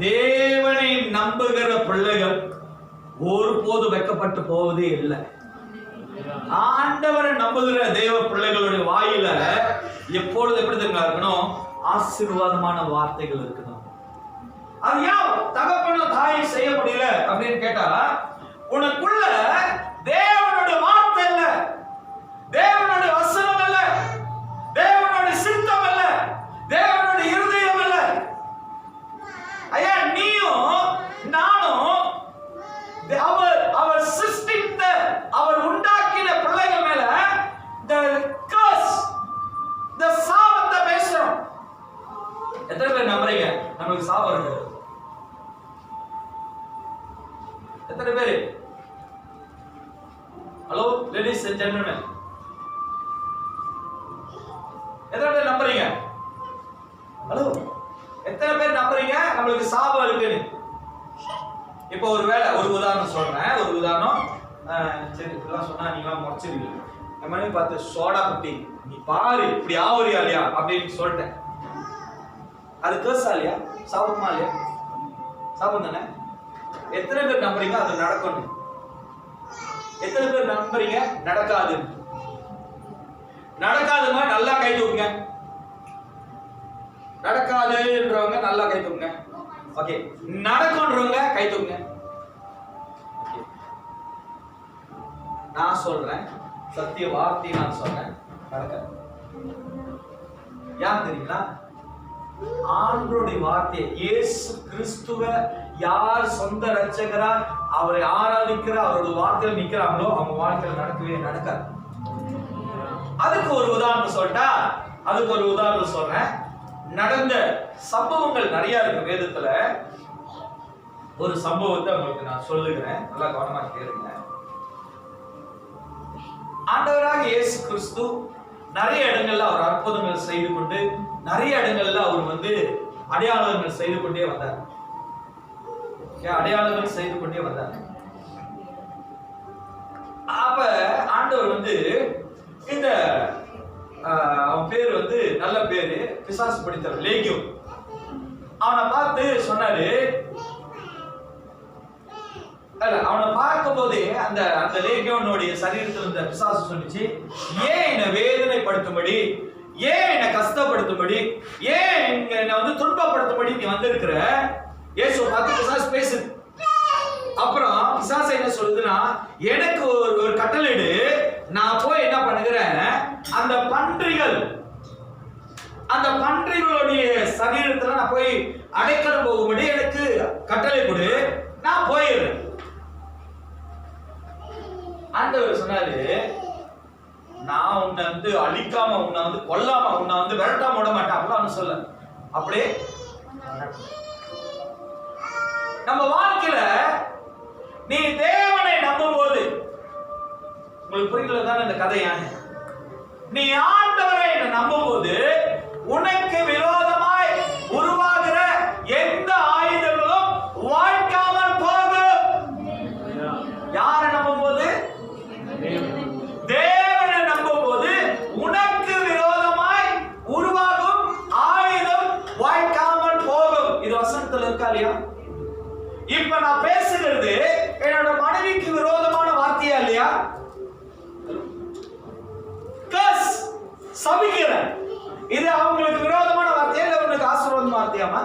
தேவனை நம்புகிற பிள்ளைகள் ஒருபோது வெட்கப்பட்டு போவதே இல்லை. ஆண்டவரை நம்புகிற தேவ பிள்ளைகளுடைய வாயில எப்பொழுது எப்படி தெரியுமா இருக்கணும்? ஆசீர்வாதமான வார்த்தைகள் இருக்கணும். அது ஏன் தகப்பனும் தாயும் செய்ய முடியல அப்படின்னு கேட்டா, உனக்குள்ள தேவனுடைய வார்த்தை இல்ல, தேவனுடைய வசனம் இல்ல, தேவனுடைய சித்தம் இல்ல, தேவனுடைய இருதயம் இல்ல. ஐயா, நீயும் நானும் அவர் சிருஷ்டித்த, அவர் உண்டாக்கின பிள்ளைகள் மேல the சாபத்தை பேசுறோம். எத்தனை பேர் நம்புறீங்க நம்மளுக்கு சாபம் இருக்கு? எத்தனை பேர்? ஹலோ லேடிஸ் அண்ட் ஜென்டில்மேன், எத்தனை பேர் நம்புறீங்க? ஹலோ, எத்தனை பேர் நம்புறீங்க நம்மளுக்கு சாபம் இருக்குன்னு? இப்போ ஒரு உதாரணம் சொல்றேன். ஒரு உதாரணம், சரி இப்படிலாம் சொன்னா நீங்களாம் முறைச்சிருவீங்க. நம்ம பார்த்து சோடா புட்டி நீ பாரு இப்படி ஆவறியா இல்லையா அப்படின்னு சொல்லிட்டேன். அது கேர்ஸா இல்லையா? சாபமா இல்லையா? சாபம் தானே. எத்தனை பேர் நம்புறீங்க அது நடக்கணும்? எத்தனை பேர் நம்புறீங்க நடக்காது? நடக்காதுங்க நல்லா கை தூக்குங்க. நடக்காதுன்றவங்க நல்லா கை தூக்குங்க. ஓகே, நடக்கும்ன்றவங்க கை தூக்குங்க. நான் சொல்றேன், சத்திய வார்த்தை நான் சொல்றேன், நடக்காது. ஏன் தெரியுங்களா? ஆண்டவருடைய வார்த்தை, இயேசு கிறிஸ்துவ யார் சொந்த இரட்சகரா அவரை ஆராதிக்கிற அவருடைய வார்த்தையில் நிக்கிறாங்களோ அவங்க வாழ்க்கையில் நடக்கவே நடக்காது. அதுக்கு ஒரு உதாரணம் சொல்றேன். நடந்த சம்பவங்கள் நிறைய இருக்கு வேதத்துல. ஒரு சம்பவத்தை உங்களுக்கு நான் சொல்லுகிறேன், நல்லா கவனமா கேளுங்க. ஆண்டவராக இயேசு கிறிஸ்து நிறைய இடங்கள்ல அவர் அற்புதங்கள் செய்து கொண்டு, நிறைய இடங்கள்ல அவர் அடையாளங்கள் செய்து கொண்டே வந்தார். அப்ப ஆண்டவர் இந்த அவன் பேரு நல்ல பேரு, பிசாசு பிடித்தவர் லேகியோன். அவனை பார்த்து சொன்னாரு, அவனை பார்க்கும் போதே அந்த லேகியோனுடைய சரீரத்தில் இருந்த பிசாசு சொன்னிச்சு, ஏன் என்னை வேதனைப்படுத்தும்படி, ஏன் என்னை கஷ்டப்படுத்தும்படி, ஏன் என்னை துன்பப்படுத்தும்படி நீ வந்திருக்கிற? இயேசுவை பார்த்து பிசாசு பேசுது. அப்புறம் பிசாசு என்ன சொல்லுதுன்னா, எனக்கு ஒரு கட்டளையிடு, நான் போய் என்ன பண்ணுகிறேன், அந்த பன்றிகளுடைய சரீரத்துல நான் போய் அடைக்கலம் போகும்படி எனக்கு கட்டளை கொடு, நான் போயிடுறேன். ஆண்டவர் சொன்னாரு, நான் உன்னை அழிக்காம, உன்னை கொல்லாம, உன்னை விரட்டாம விட மாட்டேன். அப்படிலாம் சொல்ல. அப்படியே நம்ம வாழ்க்கையில நீ தேவனை நம்பும் போது, உங்களுக்கு புரியல தானே இந்த கதையான, நீ ஆண்டவரை நம்பும் போது உனக்கு விரோதமாய் உருவாகிற எந்த ஆயுதங்களும் வாய்க்காமல் போகும். யாரை நம்பும் போது? தேவனை நம்பும் போது உனக்கு விரோதமாய் உருவாகும் ஆயுதம் வாய்க்காமல் போகும். இது வசனத்துல இருக்கா இல்லையா? இப்ப நான் பேசுகிறது என்னோட மனைவிக்கு விரோதமான வார்த்தையா இல்லையா? சபிக்கிறேன், இது அவங்களுக்கு விரோதமான வார்த்தையா இல்ல உங்களுக்கு ஆசீர்வாதமான வார்த்தையாமா?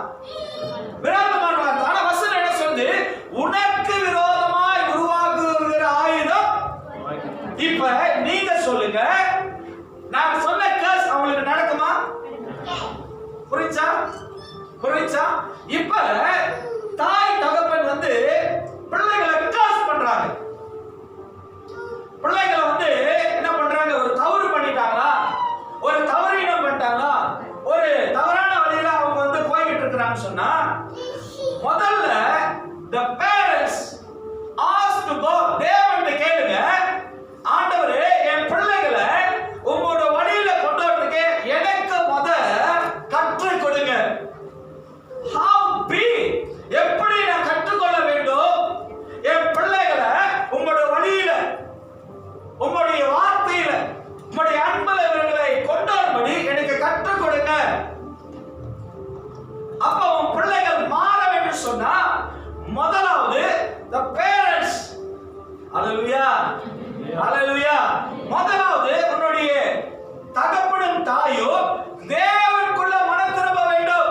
விரோதமான வார்த்தை. ஆனா வசனம் என்ன சொல்லுது? உனக்கு விரோதமாய் உருவாக்குகிற ஆயுதம். இப்ப நீங்க சொல்லுங்க, நான் சொன்ன கர்ஸ் அவங்களுக்கு நடக்குமா? புரிஞ்சா? இப்ப தாய் தகப்பன் பிள்ளைகளை கர்ஸ் பண்றாங்க. பிள்ளைகளை என்ன பண்றாங்க? ஒரு தவறு பண்ணிட்டாங்களா, ஒரு தவறீனம் பண்ணிட்டாங்களா, ஒரு தவறான வழியில அவங்க போய்கிட்டு இருக்கிறான்னு சொன்னா, முதல்ல the parents ask to go, தேவன்கிட்ட கேளுங்க, ஆண்டவரே என் பிள்ளைகளை உங்களோட வழியில கொண்டு வரதுக்கு எனக்கு கற்றுக் கொடுங்க. கற்றுக் கொடுங்க. அப்ப உன் பிள்ளைகள் மாற வேண்டும் சொன்னா முதலாவது the parents. ஹalleluya, ஹalleluya. முதலாவது உன்னுடைய தகப்பனும் தாயும் தேவனுக்குள்ள மனம் திரும்ப வேண்டும்.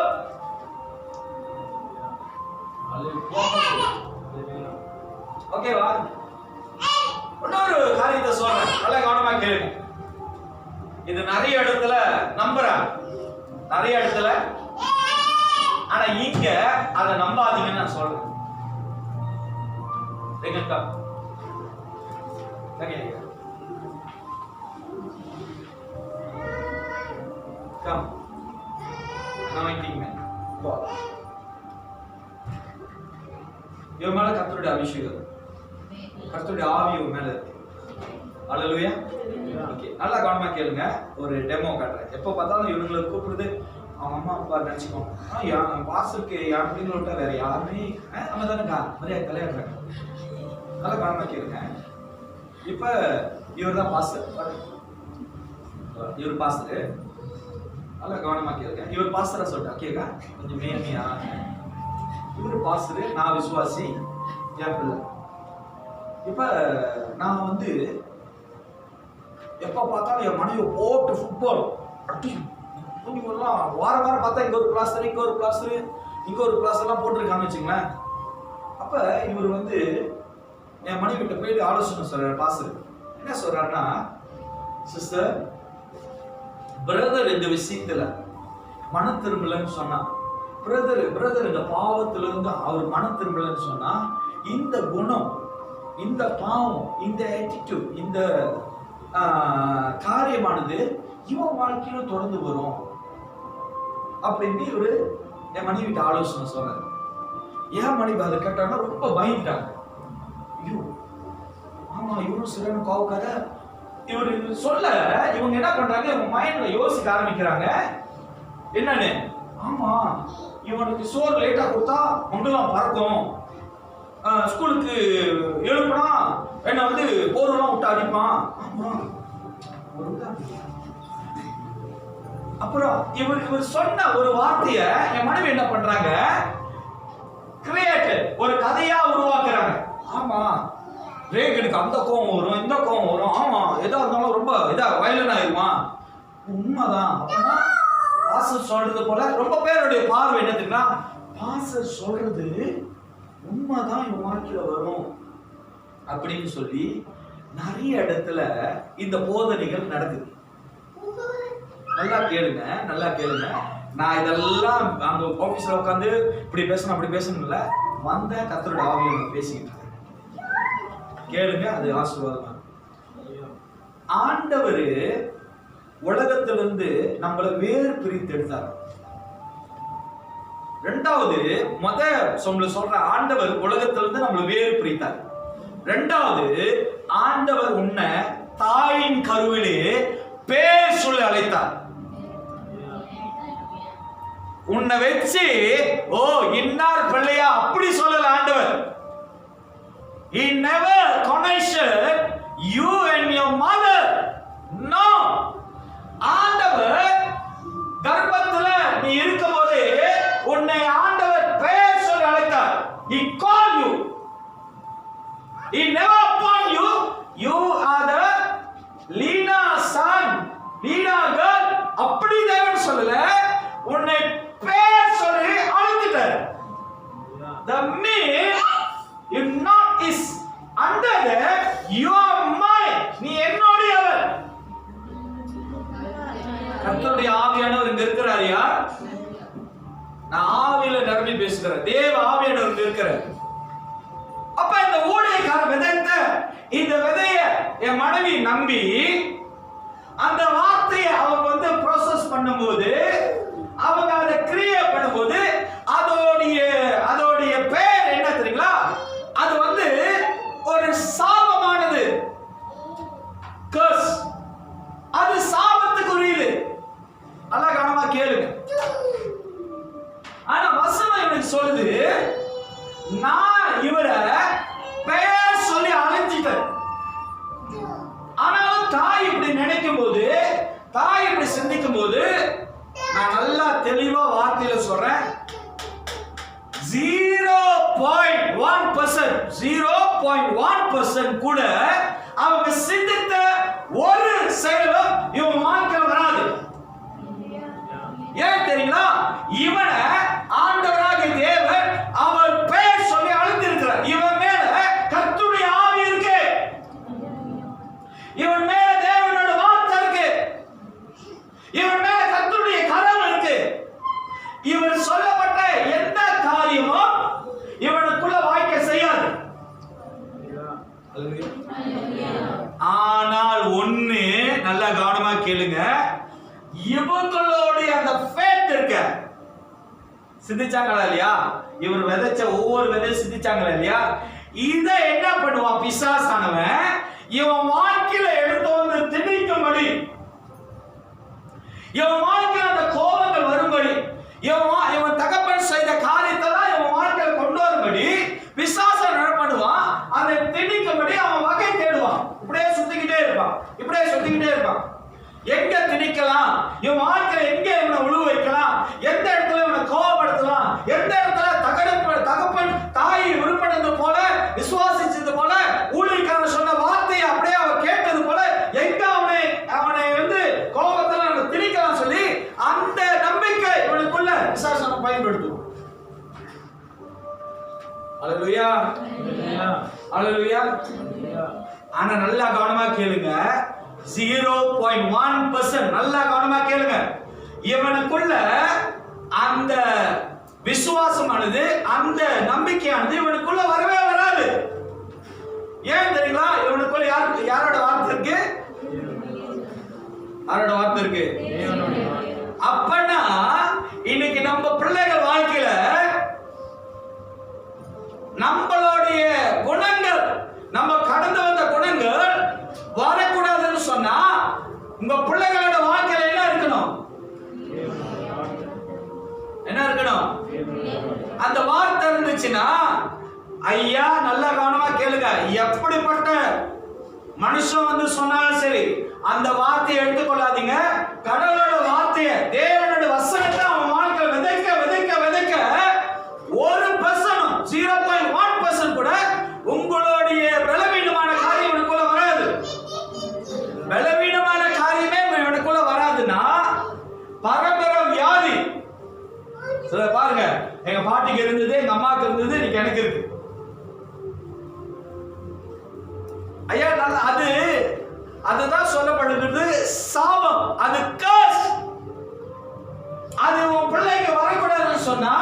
ஓகேவா? இன்னொரு காரியத்தை சொல்றேன், நல்ல கவனமா கேளுங்க. இது நிறைய இடத்துல நம்புறாங்க, நிறைய இடத்துல. ஆனா இங்க அதை நம்பாதீங்கன்னு நான் சொல்றேன். இவன் மேல கர்த்தருடைய அபிஷேகம், கர்த்தருடைய ஆவி இவன் மேல இருக்கு. ஹalleluya. ஓகே, நல்லா கவனமா கேளுங்க. ஒரு டெமோ காட்டுறேன். எப்போ பார்த்தாலும் இவங்களை கூப்பிடுறது அவங்க அம்மா அப்பா நினைச்சுக்கோங்க. பாஸ்டருக்கு யார் அப்படின்னு விட்டா வேற யாருமே நம்ம தானேக்கா மரியாதை தலையாடுறாங்க. நல்லா கவனமா கேளுங்க. இப்ப இவர் தான் பாஸ்டர், இவர் பாஸ்டர். நல்லா கவனமா கேளுங்க. இவர் பாஸ்டரா சொல்லிட்டா கேட்க கொஞ்சம் மேன்மையா. இவர் பாஸ்டர், நான் விசுவாசி, என் பிள்ளை. இப்ப நான் வந்து எப்ப பார்த்தாலும் என் மனைவி போட்டு ஃபுட்பால் அட்டி எல்லாம் வாரம் வாரம் பார்த்தா இங்க ஒரு பிளாஸ்டர், இங்க ஒரு பிளாஸ்டர், இங்க ஒரு பிளாஸ்டர் எல்லாம் போட்டிருக்கான்னு வச்சுங்களேன். அப்ப இவர் வந்து என் மனைவி கிட்ட போயிட்டு ஆலோசனை சொல்றாரு. பாஸ்டர் என்ன சொல்றாருன்னா, சிஸ்டர் பிரதர் இந்த விஷயத்துல மன திரும்பலன்னு சொன்னா, பிரதர் இந்த பாவத்துல இருந்து அவர் மன திரும்பலன்னு சொன்னா, இந்த குணம், இந்த பாவம், இந்த ஆட்டிடியூட், இந்த காரியமானது இவன் வாழ்க்கையிலும் தொடர்ந்து வரும் அப்படின்னு இவரு என் மனைவிட்ட ஆலோசனை சொல்றாரு. ஏன் மனைவி அதை கேட்டாங்கன்னா ரொம்ப பயந்துட்டாங்க. ஐயோ ஆமா இவரும் சிறன் கோவக்கார. இவரு சொல்ல இவங்க என்ன பண்றாங்க, இவங்க மைண்ட்ல யோசிக்க ஆரம்பிக்கிறாங்க. என்னன்னு, ஆமா இவனுக்கு சோறு லேட்டா கொடுத்தா மங்கலாம் பறக்கும், ஸ்கூலுக்கு எழுப்புனா என்ன வந்து போர்வெல்லாம் விட்டு அடிப்பான். அப்புறம் இவர் சொன்ன ஒரு வார்த்தைய என் மனைவி என்ன பண்றாங்க, கிரியேட் ஒரு கதையா உருவாக்குறாங்க. ஆமா ரேகனுக்கு அந்த கோவம் வரும், இந்த கோவம் வரும், ஆமா எதா இருந்தாலும் ரொம்ப இதா வயலன் ஆயிருமா. உண்மைதான். அப்படின்னா பாஸ்டர் சொல்றது போல ரொம்ப பேருடைய பார்வை என்னதுன்னா, பாஸ்டர் சொல்றது உண்மைதான் இவன் வாழ்க்கையில வரும் அப்படின்னு சொல்லி நிறைய இடத்துல இந்த போதனைகள் நடக்குது. நல்லா கேளுங்க, நல்லா கேளுங்க. நான் இதெல்லாம் அங்க ஆபீஸ்ல உட்காந்து இப்படி பேசணும் அப்படி பேசணும் இல்ல, வந்த கர்த்தருடைய ஆவியை பேசிக்கிட்டு இருக்கேன். கேளுங்க, அது ஆசீர்வாதமா. ஆண்டவர் உலகத்திலிருந்து நம்மளை வேறு பிரித்து எடுத்தார். ரெண்டாவது சொல்ற ஆண்டவர் உலகத்திலிருந்து நம்மளை வேறு பிரித்தார். ரெண்டாவது ஆண்டவர் உன்னை தாயின் கருவிலே பேர் சொல்லி அழைத்தார். உன்னை வச்சு ஓ இன்னார் பிள்ளையா அப்படி சொல்லல ஆண்டவர். He never connected you and your mother. No. ஆண்டவர் கர்ப்பத்துல நீ இருக்கும்போது உன்னை ஆண்டவர் பெயர் சொல்லி அழைத்தார். He called you. He never appoint you. You are the Lina son, Lina girl. அப்படி தேவன் சொல்லல, உன்னை பெயர் சொல்லி அழைத்தார். The mean if not is under the you are mine. நீ என்னுடையவர். கர்த்தருடைய ஆவியானவர் இங்க இருக்கிறார். யார்? நான் ஆவியில நிரம்பி பேசுகிறேன். தேவ ஆவியானவர் இங்க இருக்கிறார். அப்ப இந்த ஊழியக்காரர் விதைத்த இந்த விதைய என் மனைவி நம்பி அந்த வார்த்தையை அவங்க வந்து ப்ராசஸ் பண்ணும்போது, அவங்க அதை கிரியேட் பண்ணும்போது அதோடைய பெயர் என்ன தெரியுங்களா? அது வந்து ஒரு சாபமானது. கர்ஸ். அது சாபத்துக்குரியது. நல்லா கவனமா கேளுங்க. ஆனா வசனம் எனக்கு சொல்லுது, நான் இவரை பெயர் சொல்லி அழைச்சிட்டேன். ஆனாலும் தாய் இப்படி நினைக்கும் போது, தாய் இப்படி சிந்திக்கும் போது நான் நல்லா தெளிவா வார்த்தையில சொல்றேன், 0.1% 0.1% கூட அவங்க சிந்தித்த ஒரு செயலும் இவன் வாழ்க்கையில் வராது. ஏன் தெரியுங்களா? இவனை ஆண்டவராகிய தேவன் அவர் பெயர் சொல்லி அழைத்திருக்கிறார். இவன் மேல கர்த்தருடைய ஆவி இருக்கு, இவன் மேல தேவனோட வார்த்தை இருக்கு, இவன் மேல கர்த்தருடைய கரம் இருக்கு. இவன் சொல்லப்பட்ட எந்த காரியமும் இவனுக்குள்ள வாய்க்க செய்யாது. ஆனால் ஒண்ணு நல்லா கவனமா கேளுங்க, இவங்களுடைய அந்த ஃபேத் இருக்க சிந்திச்சாங்களா இல்லையா? இவர் விதைச்ச ஒவ்வொரு விதையும் சிந்திச்சாங்களா இல்லையா? இத என்ன பண்ணுவான் பிசாசானவன்? இவன் வாழ்க்கையில எடுத்து வந்து திணிக்கும்படி, இவன் வாழ்க்கையில அந்த கோபங்கள் வரும்படி, இவன் தகப்பன் செய்த காரியத்தெல்லாம் இவன் வாழ்க்கையில கொண்டு வரும்படி பிசாசன் என்ன பண்ணுவான்? அதை திணிக்கும்படி அவன் வகை தேடுவான். இப்படியே சுத்திக்கிட்டே இருப்பான், இப்படியே சுத்திக்கிட்டே இருப்பான். எங்க திணிக்கலாம், இவன் வாழ்க்கையில எங்க இவனை உழுவ வைக்கலாம், எந்த இடத்துல இவனை கோபப்படுத்தலாம், எந்த இடத்துல தகப்பன் தாயை விரும்பினது போல விசுவாசிச்சது போல ஊழியக்காரன் சொன்ன வார்த்தையை அப்படியே அவன் கேட்டது போல எங்க அவனை வந்து கோபத்துல நம்ம திணிக்கலாம் சொல்லி அந்த நம்பிக்கை இவனுக்குள்ள விசுவாசம் பயன்படுத்தும். அல்லேலூயா, அல்லேலூயா. ஆனா நல்லா கவனமா கேளுங்க, 0.1% நல்லா கவனமா கேளுங்க, இவனுக்குள்ள அந்த விசுவாசமானது, அந்த நம்பிக்கையானது இவனுக்குள்ள வரவே வராது. ஏன் தெரியுங்களா? இவனுக்குள்ள யாரோட வார்த்தை இருக்கு? யாரோட வார்த்தை இருக்கு? அப்பனா இன்னைக்கு நம்ம பிள்ளைகள் வாழ்க்கையில நம்மளுடைய குணங்கள், நம்ம கடந்து வந்த குணங்கள் வரக்கூடாதுன்னு சொன்னா உங்க பிள்ளைகளோட வாழ்க்கையில என்ன இருக்கணும்? என்ன இருக்கணும்? அந்த வார்த்தை இருந்துச்சுன்னா, ஐயா நல்லா கவனமா கேளுங்க, எப்படிப்பட்ட மனுஷன் வந்து சொன்னாலும் சரி அந்த வார்த்தையை எடுத்துக்கொள்ளாதீங்க. கடவுளோட வார்த்தையை, தேவனோட வசனத்தை அவன் வாழ்க்கை விதைக்க விதைக்க விதைக்க 1% 0.1% கூட உங்களுடைய பலவீனமான காரியம் இவனுக்குள்ள வராது. பலவீனமான காரியமே இவனுக்குள்ள வராதுன்னா பரம்பரை வியாதி. சில பாருங்க, எங்க பாட்டிக்கு இருந்தது, எங்க அம்மாவுக்கு இருந்தது, இன்னைக்கு எனக்கு இருக்கு. ஐயா அதுதான் சொல்லப்படுகிறது சாபம், அது கர்ஸ். அது உன் பிள்ளைக்கு வரக்கூடாதுன்னு சொன்னா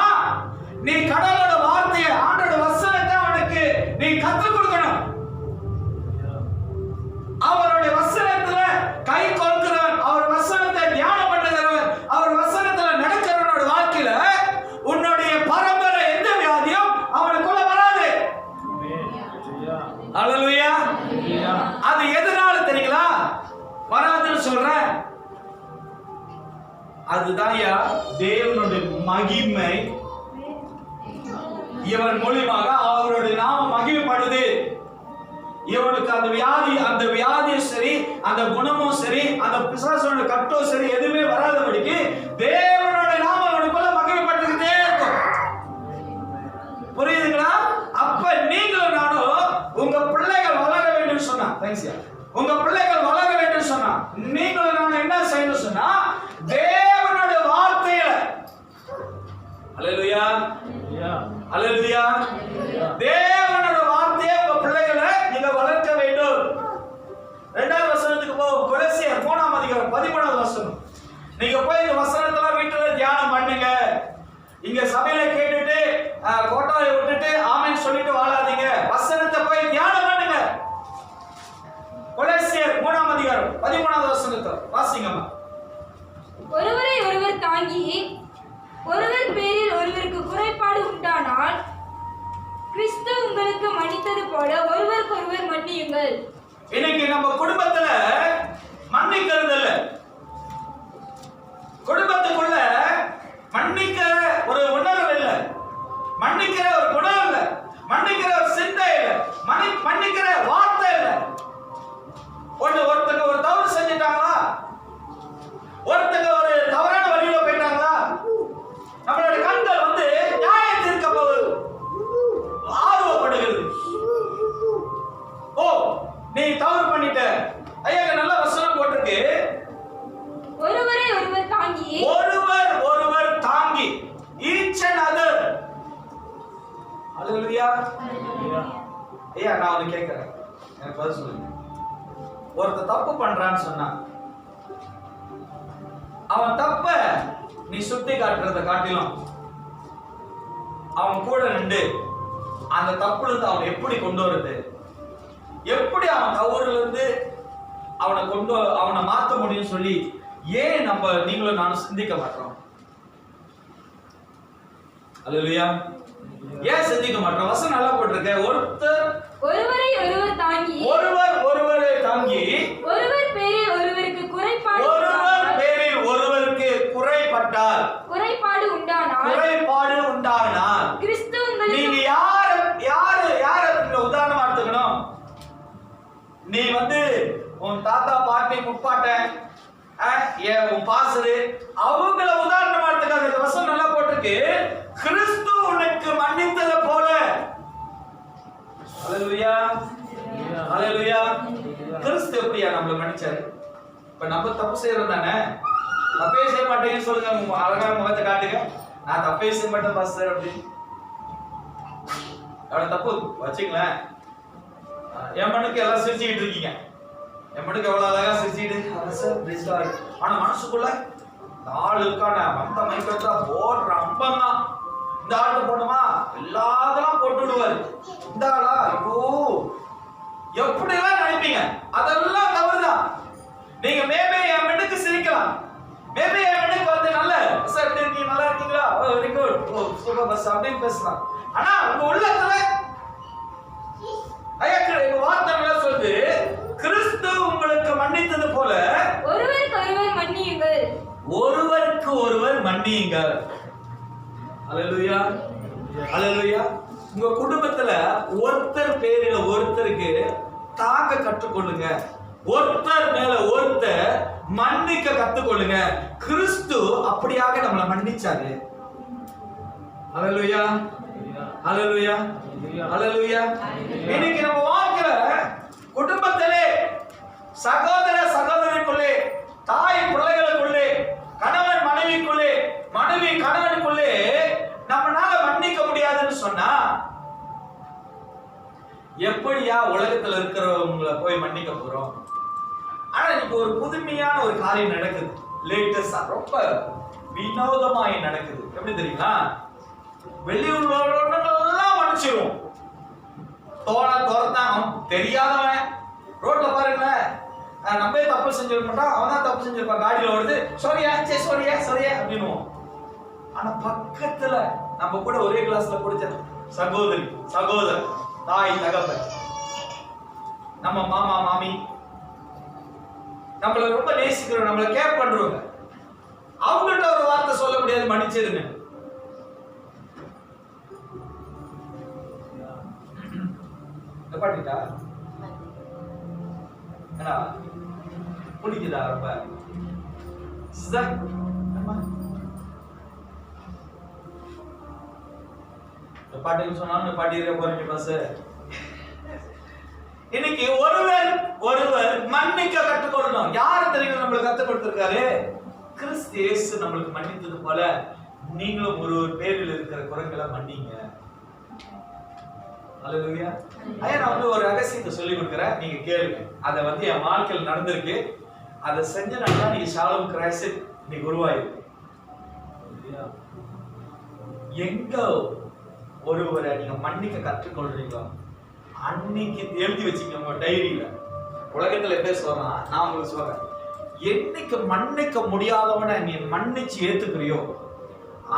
நீ கடவுளோட வார்த்தையை, ஆண்டோட வசனத்தை அவனுக்கு நீ கற்றுக் கொடுக்கணும். அவருடைய வசனத்துல கை கொள்கிறவன், அவர் வசனத்தை தியானம் பண்ணுகிறவன், அவர் வசனத்துல நடக்கிறவனோட வாழ்க்கையில உன்னுடைய பரம்பரை எந்த வியாதியும் அவனுக்குள்ள வராது. அல்லேலூயா. அது எதனால தெரியுங்களா வராதுன்னு சொல்றேன்? அதுதான் தேவனுடைய மகிமை இவன் மூலமாக அவருடைய நாமம் மகிமைப்படுது. இவனுக்கு அந்த வியாதியும் சரி, அந்த குணமும் சரி, அந்த பிசாசோட கட்டும் சரி, எதுவுமே வராதபடிக்கு தேவனுடைய நாமம் இவனுக்குள்ள மகிமைப்பட்டுக்கிட்டே இருக்கும். புரியுதுங்களா? அப்ப நீங்களும் நானும் உங்க பிள்ளைகள் வளர வேண்டும் சொன்னா, உங்க பிள்ளைகள் வளர வேண்டும் சொன்னா நீங்களும் நானும் என்ன செய்யணும் சொன்னா, தேவனுடைய வார்த்தையில, அல்லேலூயா அல்லேலூயா, தேவனோட வார்த்தையை உங்க பிள்ளைகளை நீங்க வளர்க்க வேண்டும். 2வது வசனத்துக்கு போவோம். கொலோசியர் 3ஆம் அதிகாரம் 13வது வசனம். நீங்க போய் இந்த வசனத்தெல்லாம் வீட்டுல தியானம் பண்ணுங்க. இங்க சபையில கேட்டுட்டு கோட்டாவை விட்டுட்டு ஆமென் சொல்லிட்டு வாழாதீங்க. வசனத்தை போய் தியானம் பண்ணுங்க. கொலோசியர் 3ஆம் அதிகாரம் 13வது வசனத்தை வாசிங்கம்மா. ஒருவரை ஒருவர் தாங்கி ஒருவர் பேரில் ஒருவருக்கு குறைபாடு உண்டானால் கிறிஸ்து உங்களுக்கு மன்னித்தது போல ஒருவருக்கொருவர் மன்னியுங்கள். இன்னைக்கு நம்ம குடும்பத்துல மன்னிக்கிறது இல்ல, குடும்பத்துக்குள்ள மன்னிக்கிற ஒரு உணர்வு இல்ல, மன்னிக்கிற ஒரு குணம் இல்ல, மன்னிக்கிற ஒரு சிந்தை இல்ல, மன்னிக்கிற வார்த்தை இல்ல. ஒருத்தங்க ஒரு தவறு செஞ்சிட்டாங்களா, ஒருத்தங்க ஒரு தவறான வழியில போயிட்டாங்க, ஒருவர் ஒருவர் தாங்கி each and other. ஹalleluya. ஐயா நான் ஒன்னு கேக்குறேன், எனக்கு பதில் சொல்லுங்க. ஒருத்தர் தப்பு பண்றான்னு சொன்னா அவன் தப்ப நீ சுட்டி காட்டுறத காட்டிலும் அவன் கூட நின்று அந்த தப்புல இருந்து அவனை எப்படி கொண்டு வருது, எப்படி அவன் தவறுல இருந்து அவனை மாத்த முடியும் சொல்லி ஏன் நீங்களும் நானும் சிந்திக்க மாட்டோம்? அல்லேலூயா. ஏன் சிந்திக்க மாட்டோம்? வசனம் நல்லா போட்டிருக்க, ஒருவரை ஒருவர் தாங்கி ஒருவர் பேரில் ஒருவருக்கு குறைபாடு உண்டானால் கிறிஸ்து நீங்க யார உதாரணமா எடுத்துக்கணும்? நீ உன் தாத்தா பாட்டி முப்பாட்டன் உன் பாசரு அவங்கள உதாரணமா எடுத்துக்காத. இந்த வசனம் நல்லா போட்டிருக்கு, கிறிஸ்து உனக்கு மன்னித்தது போல. ஹalleluya, ஹalleluya. கிறிஸ்து எப்படியா நம்மள மன்னிச்சாரு? இப்ப நம்ம தப்பு செய்யறோம் தானே, தப்பே செய்ய மாட்டேன்னு சொல்லுங்க, அழகான முகத்தை காட்டுங்க, நான் தப்பே செய்ய மாட்டேன் பாஸ்டர் அப்படி. அவ்வளவு தப்பு வச்சுங்களேன். என் மனுக்கு எல்லாம் சிரிச்சுக்கிட்டு இருக்கீங்க, என் மனுக்கு எவ்வளவு அழகா சிரிச்சுக்கிட்டு, ஆனா மனசுக்குள்ள இந்த ஆள் இருக்கான வந்த மைக்கா போடுற அம்பமா, இந்த ஆட்டு போடுமா எல்லாத்தெல்லாம் போட்டு விடுவாரு. இந்த ஆளா ஐயோ எப்படி எல்லாம் நினைப்பீங்க, அதெல்லாம் தவறுதான். நீங்க மேபே என் மனுக்கு சிரிக்கலாம், மேபே என் மனுக்கு நல்ல சார் எப்படி இருக்கீங்க, நல்லா இருக்கீங்களா, வெரி குட், ஓ சூப்பர் பஸ் அப்படின்னு பேசலாம். ஆனா உங்க உள்ளத்துல வார்த்தை சொல்லுது, கிறிஸ்து உங்களுக்கு மன்னித்தது போல ஒருவருக்கு ஒருவர் மன்னியுங்கள். அல்லேலூயா, அல்லேலூயா. உங்க குடும்பத்துல ஒருத்தர் பேரில ஒருத்தருக்கு தாக்க கற்றுக்கொள்ளுங்க, ஒருத்தர் மேல ஒருத்தர் மன்னிக்க கத்துக்கொள்ளுங்க. கிறிஸ்து அப்படியாக நம்மளை மன்னிச்சாரு. அல்லேலூயா, அல்லேலூயா, அல்லேலூயா. இன்னைக்கு நம்ம வாழ்க்கையில குடும்பத்திலே சகோதர சகோதரிக்குள்ளே, தாய் பிள்ளைகளுக்குள்ளே, கணவன் மனைவிக்குள்ளே, மனைவி கணவனுக்குள்ளே நம்மளால மன்னிக்க முடியாதுன்னு சொன்னா எப்படியா உலகத்துல இருக்கிறவங்களை போய் மன்னிக்க போறோம்? ஆனா இப்ப ஒரு புதுமையான ஒரு காரியம் நடக்குது, லேட்டஸ்டா ரொம்ப வினோதமாய் நடக்குது. எப்படி தெரியுமா? வெளியூர்லாம் மன்னிச்சிரும், தோறத்தான் தெரியாதவன் ரோட்ல பாருங்களேன், நம்ம தப்பு செஞ்சிருக்க மாட்டான், அவன் தான் தப்பு செஞ்சிருப்பான், காடியில வருது சொரியா சொரியா சொரியா அப்படின்னுவோம். ஆனா பக்கத்துல நம்ம கூட ஒரே கிளாஸ்ல படிச்ச சகோதரி சகோதரர், தாய் தகப்பன், நம்ம மாமா மாமி, நம்மள ரொம்ப நேசிக்கிறோம், நம்மள கேர் பண்றவங்க, அவங்கள்ட்ட ஒரு வார்த்தை சொல்ல முடியாது, மன்னிச்சிருங்க. பாட்டிட்டா என்ன பிடிக்குதா ரொம்ப? பாட்டின்னு சொன்னாலும் பாட்டிருக்க போறீங்க பஸ். இன்னைக்கு ஒருவர் ஒருவர் மன்னிக்க கற்றுக்கொள்ளணும். யார் தெரியும் நம்மளுக்கு கற்றுக் கொடுத்திருக்காரு? கிறிஸ்து இயேசு நம்மளுக்கு மன்னித்தது போல நீங்களும் ஒருவர் பேரில் இருக்கிற குறைகளை மன்னிங்க. அல்லேலூயா. ஐயா நான் ஒரு ரகசியத்தை சொல்லி கொடுக்குறேன், நீங்க கேளுங்க. அதை என் வாழ்க்கையில் நடந்திருக்கு, அதை செஞ்சனால நீங்க ஷாሎም கிரைஸ்ட் நீங்க உருவாயிருக்கு. எங்க ஒருவரை நீங்க மன்னிக்க கற்றுக்கொள்றீங்களோ அன்னைக்கு எழுதி வச்சுக்கோங்க உங்க டைரியில. உலகத்துல எப்படி சொல்றான், நான் உங்களுக்கு சொல்றேன், என்னைக்கு மன்னிக்க முடியாதவனை நீ மன்னிச்சு ஏத்துக்கிறியோ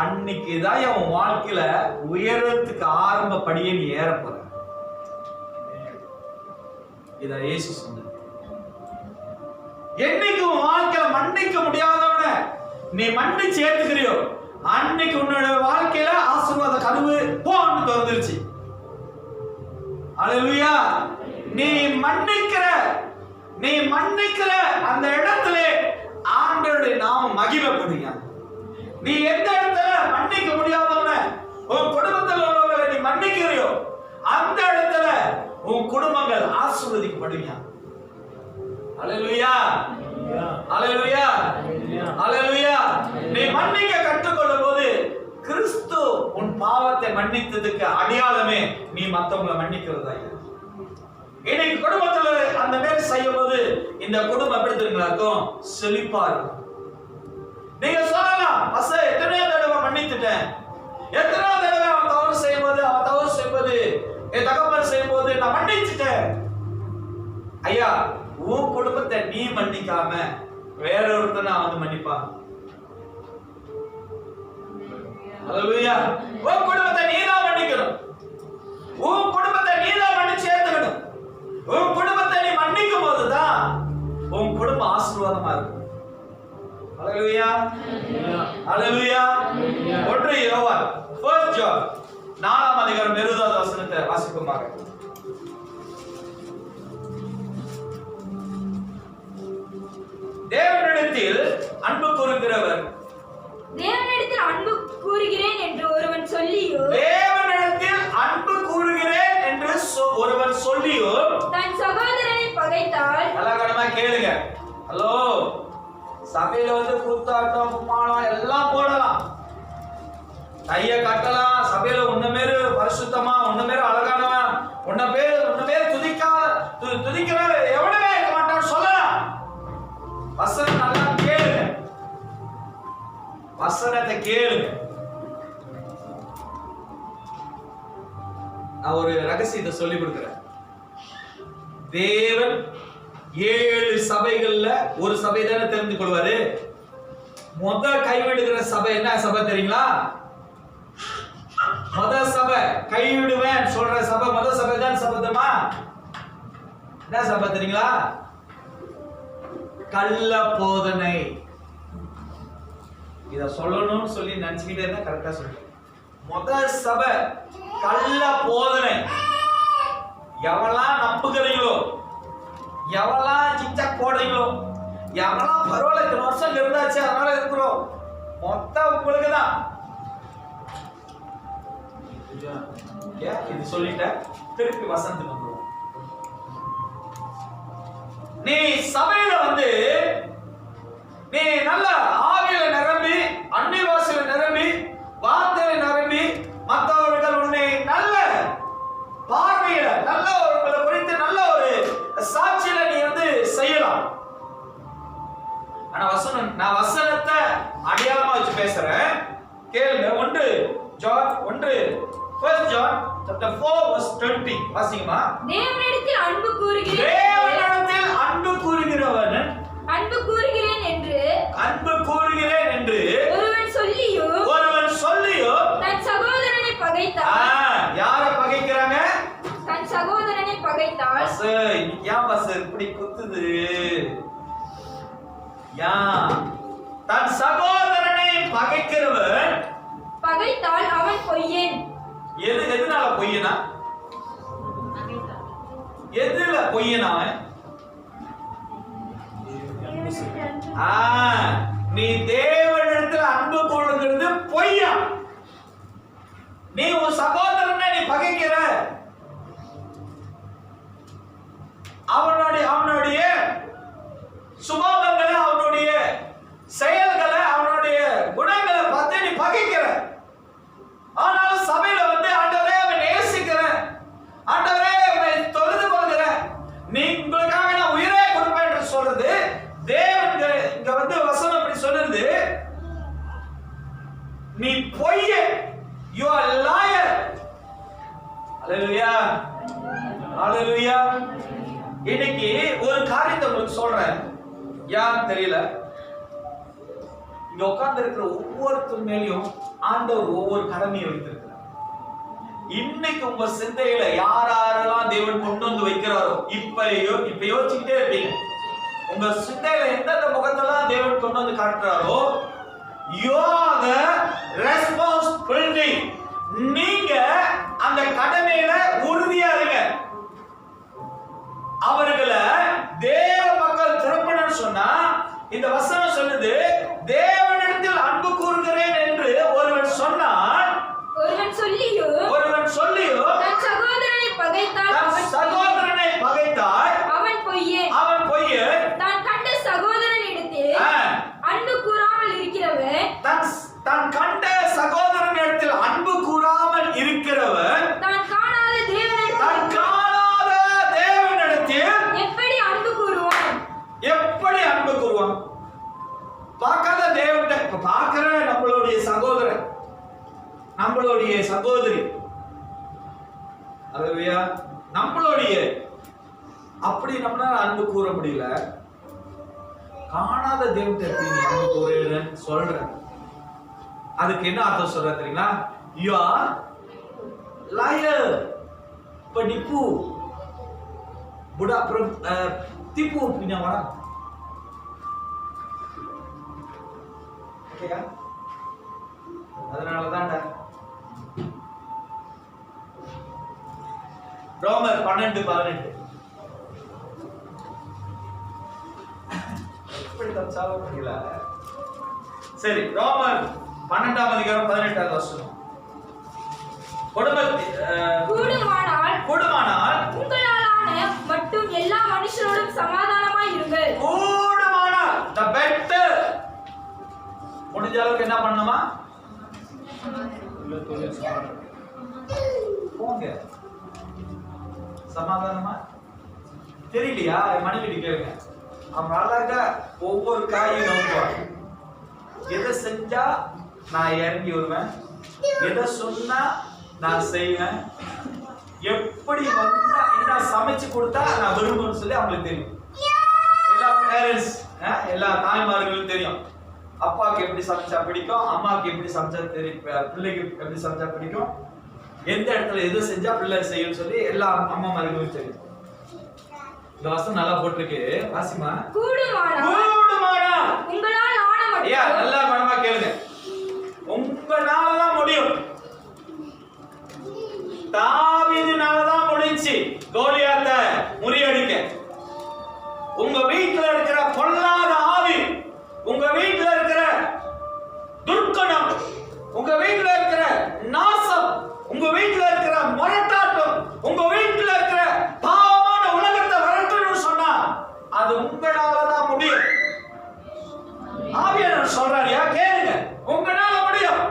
அன்னைக்கு தான் உன் வாழ்க்கையில உயரத்துக்கு ஆரம்ப படியே நீ ஏற போற. இத இயேசு சொன்னார். என்னைக்கு உன் வாழ்க்கையில மன்னிக்க முடியாதவன நீ மன்னிச்சு ஏத்துக்கிறியோ அன்னைக்கு உன்னோட வாழ்க்கையில ஆசீர்வாத கதவு போன்னு திறந்துருச்சு. அல்லேலூயா. நீ மன்னிக்கிற அந்த இடத்துல ஆண்டவருடைய நாமம் மகிமைப்படுங்க. நீ எந்த இடத்துல மன்னிக்க முடியாதவன உன் குடும்பத்தில் உள்ளவங்களை நீ மன்னிக்கிறியோ அந்த இடத்துல உன் குடும்பங்கள் ஆசீர்வதிக்கப்படுங்க. அல்லேலூயா, அல்லேலூயா, அல்லேலூயா. மன்னிக்க கற்றுக்கொள்ளும் போது கிறிஸ்து உன் பாவத்தை மன்னித்ததுக்கு அடையாளமே நீ மத்தவங்களை மன்னிக்கிறதா. இன்னைக்கு குடும்பத்துல அந்த மாதிரி செய்யும் போது இந்த குடும்பம் எப்படி தெரியுங்களா இருக்கும்? செழிப்பா இருக்கும். நீங்க சொல்லலாம், எத்தனையோ தடவை மன்னித்துட்டேன், எத்தனையோ தடவை அவன் தவறு செய்யும்போது என் தகப்பன் செய்யும்போது நான் மன்னிச்சுட்டேன். ஐயா, உன் குடும்பத்தை நீ மன்னிக்காம வேற ஒருத்தனை வந்து மன்னிப்பான். அல்லேலூயா. உன் குடும்பத்தை நீ தான் மன்னிக்கணும். உன் குடும்பத்தை நீ தான் மன்னிச்சு ஏத்துக்கணும். உன் குடும்பத்தை நீ மன்னிக்கும் போதுதான் உன் குடும்பம் ஆசீர்வாதமா இருக்கும். அல்லேலூயா, அல்லேலூயா. 1 யோவான் 1 ஜான் 4ஆம் அதிகாரம் 20வது வசனத்தை வாசிப்போமாக. தேவனிடத்தில் அன்பு கூறுகிறவர், தேவனிடத்தில் அன்பு கூறுகிறேன் என்று ஒருவன் சொல்லியோ, தேவனிடத்தில் அன்பு கூறுகிறேன் என்று ஒருவன் சொல்லியோ தன் சகோதரனை பகைத்தால். நல்லா கவனமா கேளுங்க. ஹலோ, சபையில வந்து கூத்தாட்டம் கும்மாளம் எல்லாம் போடலாம், கைய கட்டலாம், சபையில உன்னமேரு பரிசுத்தமா, உன்னமேரு அழகானவன், உன்னமேரு துதிக்கிறவன் எவனுமே இருக்க மாட்டான்னு சொல்லலாம். வசனம் நல்லா கேளுங்க, வசனத்தை கேளுங்க. நான் ஒரு ரகசியத்தை சொல்லி கொடுக்கிறேன். தேவன் 7 சபைகள்ல ஒரு சபை தானே தெரிந்து கொள்வாரு. முதல் கைவிடுகிற சபை என்ன சபை தெரியுங்களா? முதல் சபை கைவிடுவேன் சொல்ற சபை முதல் சபை தான். சபை தெரியுமா? என்ன சபை தெரியுங்களா? கள்ள போதனை. இத சொல்லணும்னு சொல்லி நினைச்சுக்கிட்டே இருந்தா கரெக்டா சொல்றேன். முதல் சபை கள்ள போதனை. எவெல்லாம் நம்புகிறீங்களோ, எவெல்லாம் சிக்சாக் போடுறீங்களோ, எவெல்லாம் பரவாயில்ல இந்த வருஷம் இருந்தாச்சு அதனால இருக்கிறோம், மொத்தம் உங்களுக்கு தான். இது சொல்லிட்ட திருப்பி வசனத்துக்கு வந்துருவோம். நீ சபையில வந்து நீ நல்ல ஆவியில நிரம்பி, அன்னை வாசல நிரம்பி, வார்த்தையில நிரம்பி, மற்றவர்கள் உன்னை நல்ல பார்வையில நல்ல உங்களை குறித்து நல்ல ஒரு சாட்சியில நீ வந்து செய்யலாம். ஆனா நான் வசனத்தை அடையாளமா வச்சு பேசுறேன், கேளுங்க. 1 ஜான் chapter 4 verse 20 வாசிங்கமா. தேவனிடத்தில் அன்பு கூறுகிறேன், தேவனிடத்தில் அன்பு கூறுகிறவன் அன்பு கூறுகிறேன் என்று ஒருவன் சொல்லியோ தன் சகோதரனை பகைத்தால். யாரை பகைக்கிறாங்க? தன் சகோதரனை பகைத்தால். ஏன் பஸ் இப்படி குத்துது? தன் சகோதரனை பகைக்கிறவன் பகைத்தால் அவன் பொய்யன். எதனால பொய்யனா? எதுல பொய்யனா? நீ தேவனிடத்தில் அன்பு கொள்ளுகிறது பொய்யா? நீ உன் சகோதரனை நீ பகைக்கிற, அவனுடைய சுபாவங்களை, அவனுடைய செயல்களை, அவனுடைய குணங்களை பார்த்து நீ பகைக்கிற. ஆனாலும் சபையில வந்து ஆண்டவரே அவன் நேசிக்கிறேன், ஆண்டவரே அவன் தொழுது கொள்கிறேன், உங்களுக்காக நான் உயிரை கொடுப்பேன் என்று சொல்றது தேவன். இங்க வந்து வசனம் அப்படி சொல்லுது, நீ பொய்ய, you are liar. ஹalleluya, ஹalleluya. இன்னைக்கு ஒரு காரியத்தை உங்களுக்கு சொல்றேன், யார் தெரியல. இங்க உட்கார்ந்து இருக்கிற ஒவ்வொருத்தர் மேலயும் ஆண்டவர் ஒவ்வொரு கடமையை வைத்திருக்கிறார். இன்னைக்கு உங்க சிந்தையில யாரெல்லாம் தேவன் கொண்டு வந்து வைக்கிறாரோ, இப்ப யோசிச்சுக்கிட்டே இருப்பீங்க. உங்க சிந்தையில எந்தெந்த முகத்தெல்லாம் தேவன் கொண்டு வந்து காட்டுறாரோ, you are the responsibility. நீங்க அந்த கடமையில உறுதியா இருங்க. அவர்களை தேவ மக்கள் திருப்பணும்னு சொன்னா இந்த வசனம் சொல்லுது, தேவனிடத்தில் அன்பு கூறுகிறேன் என்று ஒருவன் சொன்னான், ஒருவன் சொல்லியோ தன் சகோதரனை பகைத்தால் அவன் பொய்யன். தான் கண்ட சகோதரனிடத்தில் அன்பு கூறாமல் இருக்கிறவன் தன் இப்ப பார்க்கிற நம்மளுடைய சகோதரன், நம்மளுடைய சகோதரி, அல்லேலூயா, நம்மளுடைய அப்படி நம்மளால அன்பு கூற முடியல. காணாத தேவத்தை எப்படி நீ அன்பு கூறுறன்னு சொல்ற. அதுக்கு என்ன அர்த்தம் சொல்ற தெரியுங்களா? You are liar. Penipu. Budak tipu punya orang. Oke kan? அதனால தான்டா ரோமர் 12:18 எப்படி தச்சாலும் புரியல. சரி, ரோமர் 12:18 கூடுமானால் உங்களாலான மட்டும் எல்லா மனுஷரோடும் சமாதானமாய் இருங்கள். கூடுமானால் the better. முடிஞ்ச அளவுக்கு என்ன பண்ணணுமா? போங்க சமாதானமா. தெரியலையா? மனைவி கேளுங்க. அவன் அழகா ஒவ்வொரு காயும் நம்புவான். எதை செஞ்சா நான் இறங்கி வருவேன், எதை சொன்னா நான் செய்வேன், எப்படி வந்தா என்ன சமைச்சு கொடுத்தா நான் விரும்புன்னு சொல்லி அவங்களுக்கு தெரியும். எல்லா பேரண்ட்ஸ், எல்லா தாய்மார்களுக்கும் தெரியும். அப்பாவுக்கு எப்படி சமைச்சா பிடிக்கும், அம்மாவுக்கு எப்படி சமைச்சா தெரியும், பிள்ளைக்கு எப்படி சமைச்சா பிடிக்கும், எந்த இடத்துல எது செஞ்சா பிள்ளை செய்யும் சொல்லி எல்லா அம்மாமார்களுக்கும் தெரியும். இந்த வசனம் நல்லா போட்டிருக்கு. வாசிமா. கூடுமானால் உங்களால் ஆன மட்டும். ஐயா நல்லா மனமா கேளுங்க. உங்களால தான் முடியும். தாவீதுனால தான் முடிஞ்சு கோலியாத்தை முறியடிக்க. உங்க வீட்டுல இருக்கிற பொல்லாத ஆவி, உங்க வீட்டுல இருக்கிற துர்க்கணம், உங்க வீட்டுல இருக்கிற நாசம், உங்க வீட்டுல இருக்கிற முரட்டாட்டம், உங்க வீட்டுல இருக்கிற பாவமான உலகத்தை விரட்டணும்னு சொன்னா அது உங்களால தான் முடியும். ஆவியானவர் சொல்றாரியா? கேளுங்க. உங்களால முடியும்.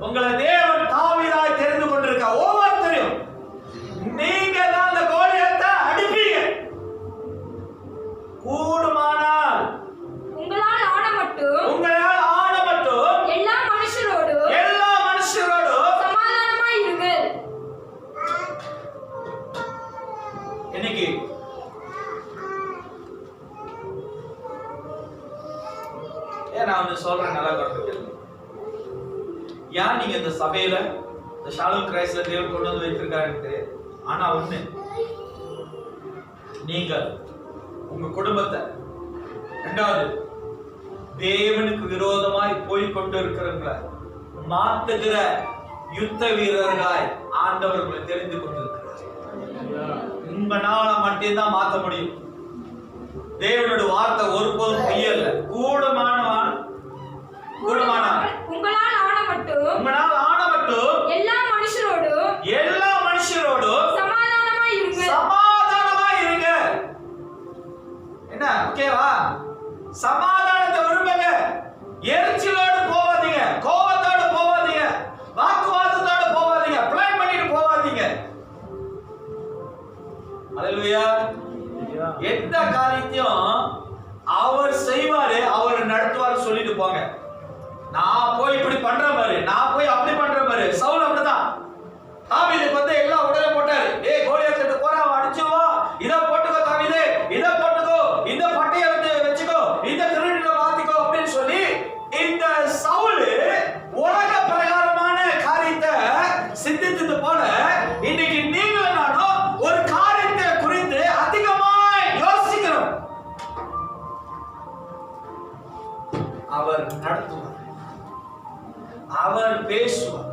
உங்களை தேவன் தாவீதாய் தெரிந்து கொண்டிருக்க ஒவ்வொருத்தரையும் நீங்க தான் அந்த கோலியாத்தை அடிப்பீங்க. கூடுமானால் உங்களால் ஆன மட்டும் எல்லா மனுஷரோடும் சமாதானமாய் இருங்கள். இன்னைக்கு நான் வந்து சொல்றேன், நல்லா கவனிக்க. ஏன் நீங்க இந்த சபையில இந்த ஷாலோம் கிரைஸ்ட்ல தேவன் கொண்டு வந்து வைத்திருக்காரு. ஆனா ஒண்ணு, நீங்க உங்க குடும்பத்தை, இரண்டாவது தேவனுக்கு விரோதமாய் போய் கொண்டு இருக்கிறவங்களை மாற்றுகிற யுத்த வீரர்களாய் ஆண்டவர்களை தெரிந்து கொண்டிருக்கிறார். உங்களால மட்டும்தான் மாற்ற முடியும். தேவனுடைய வார்த்தை ஒருபோதும் பொய்யல்ல. கூடுமானால் உங்களால் ஆன மட்டும் எல்லா மனுஷரோடும் சமாதானமாய் இருங்க. என்ன ஓகேவா? சமாதானத்தை விரும்புங்க. எரிச்சலோடு போவாதீங்க, கோபத்தோடு போவாதீங்க, வாக்குவாதத்தோடு போவாதீங்க, பிளான் பண்ணிட்டு போவாதீங்க. அல்லேலூயா. எந்த காரியத்தையும் அவர் செய்வாரு, அவர் நடத்துவார் சொல்லிட்டு போங்க. நான் போய் இப்படி பண்ற பாரு, நான் போய் அப்படி பண்ற பாரு. சவுல் அப்படிதான். தாவீதுக்கு வந்து எல்லாம் உடனே போட்டாரு. ஏய் கோலியாத்தை போறா, அடிச்சுவா, இத போட்டுக்கோ தாவீதே, இத போட்டுக்கோ, இந்த பட்டைய வச்சுக்கோ, இந்த திருடில மாத்திக்கோ அப்படின்னு சொல்லி இந்த சவுல் உலக பிரகாரமான காரியத்தை சிந்தித்தது போல இன்னைக்கு நீங்களும் நானும் ஒரு காரியத்தை குறித்து அதிகமாய் யோசிக்கிறோம். அவர் நடத்துவார், அவர் பேசுவார்,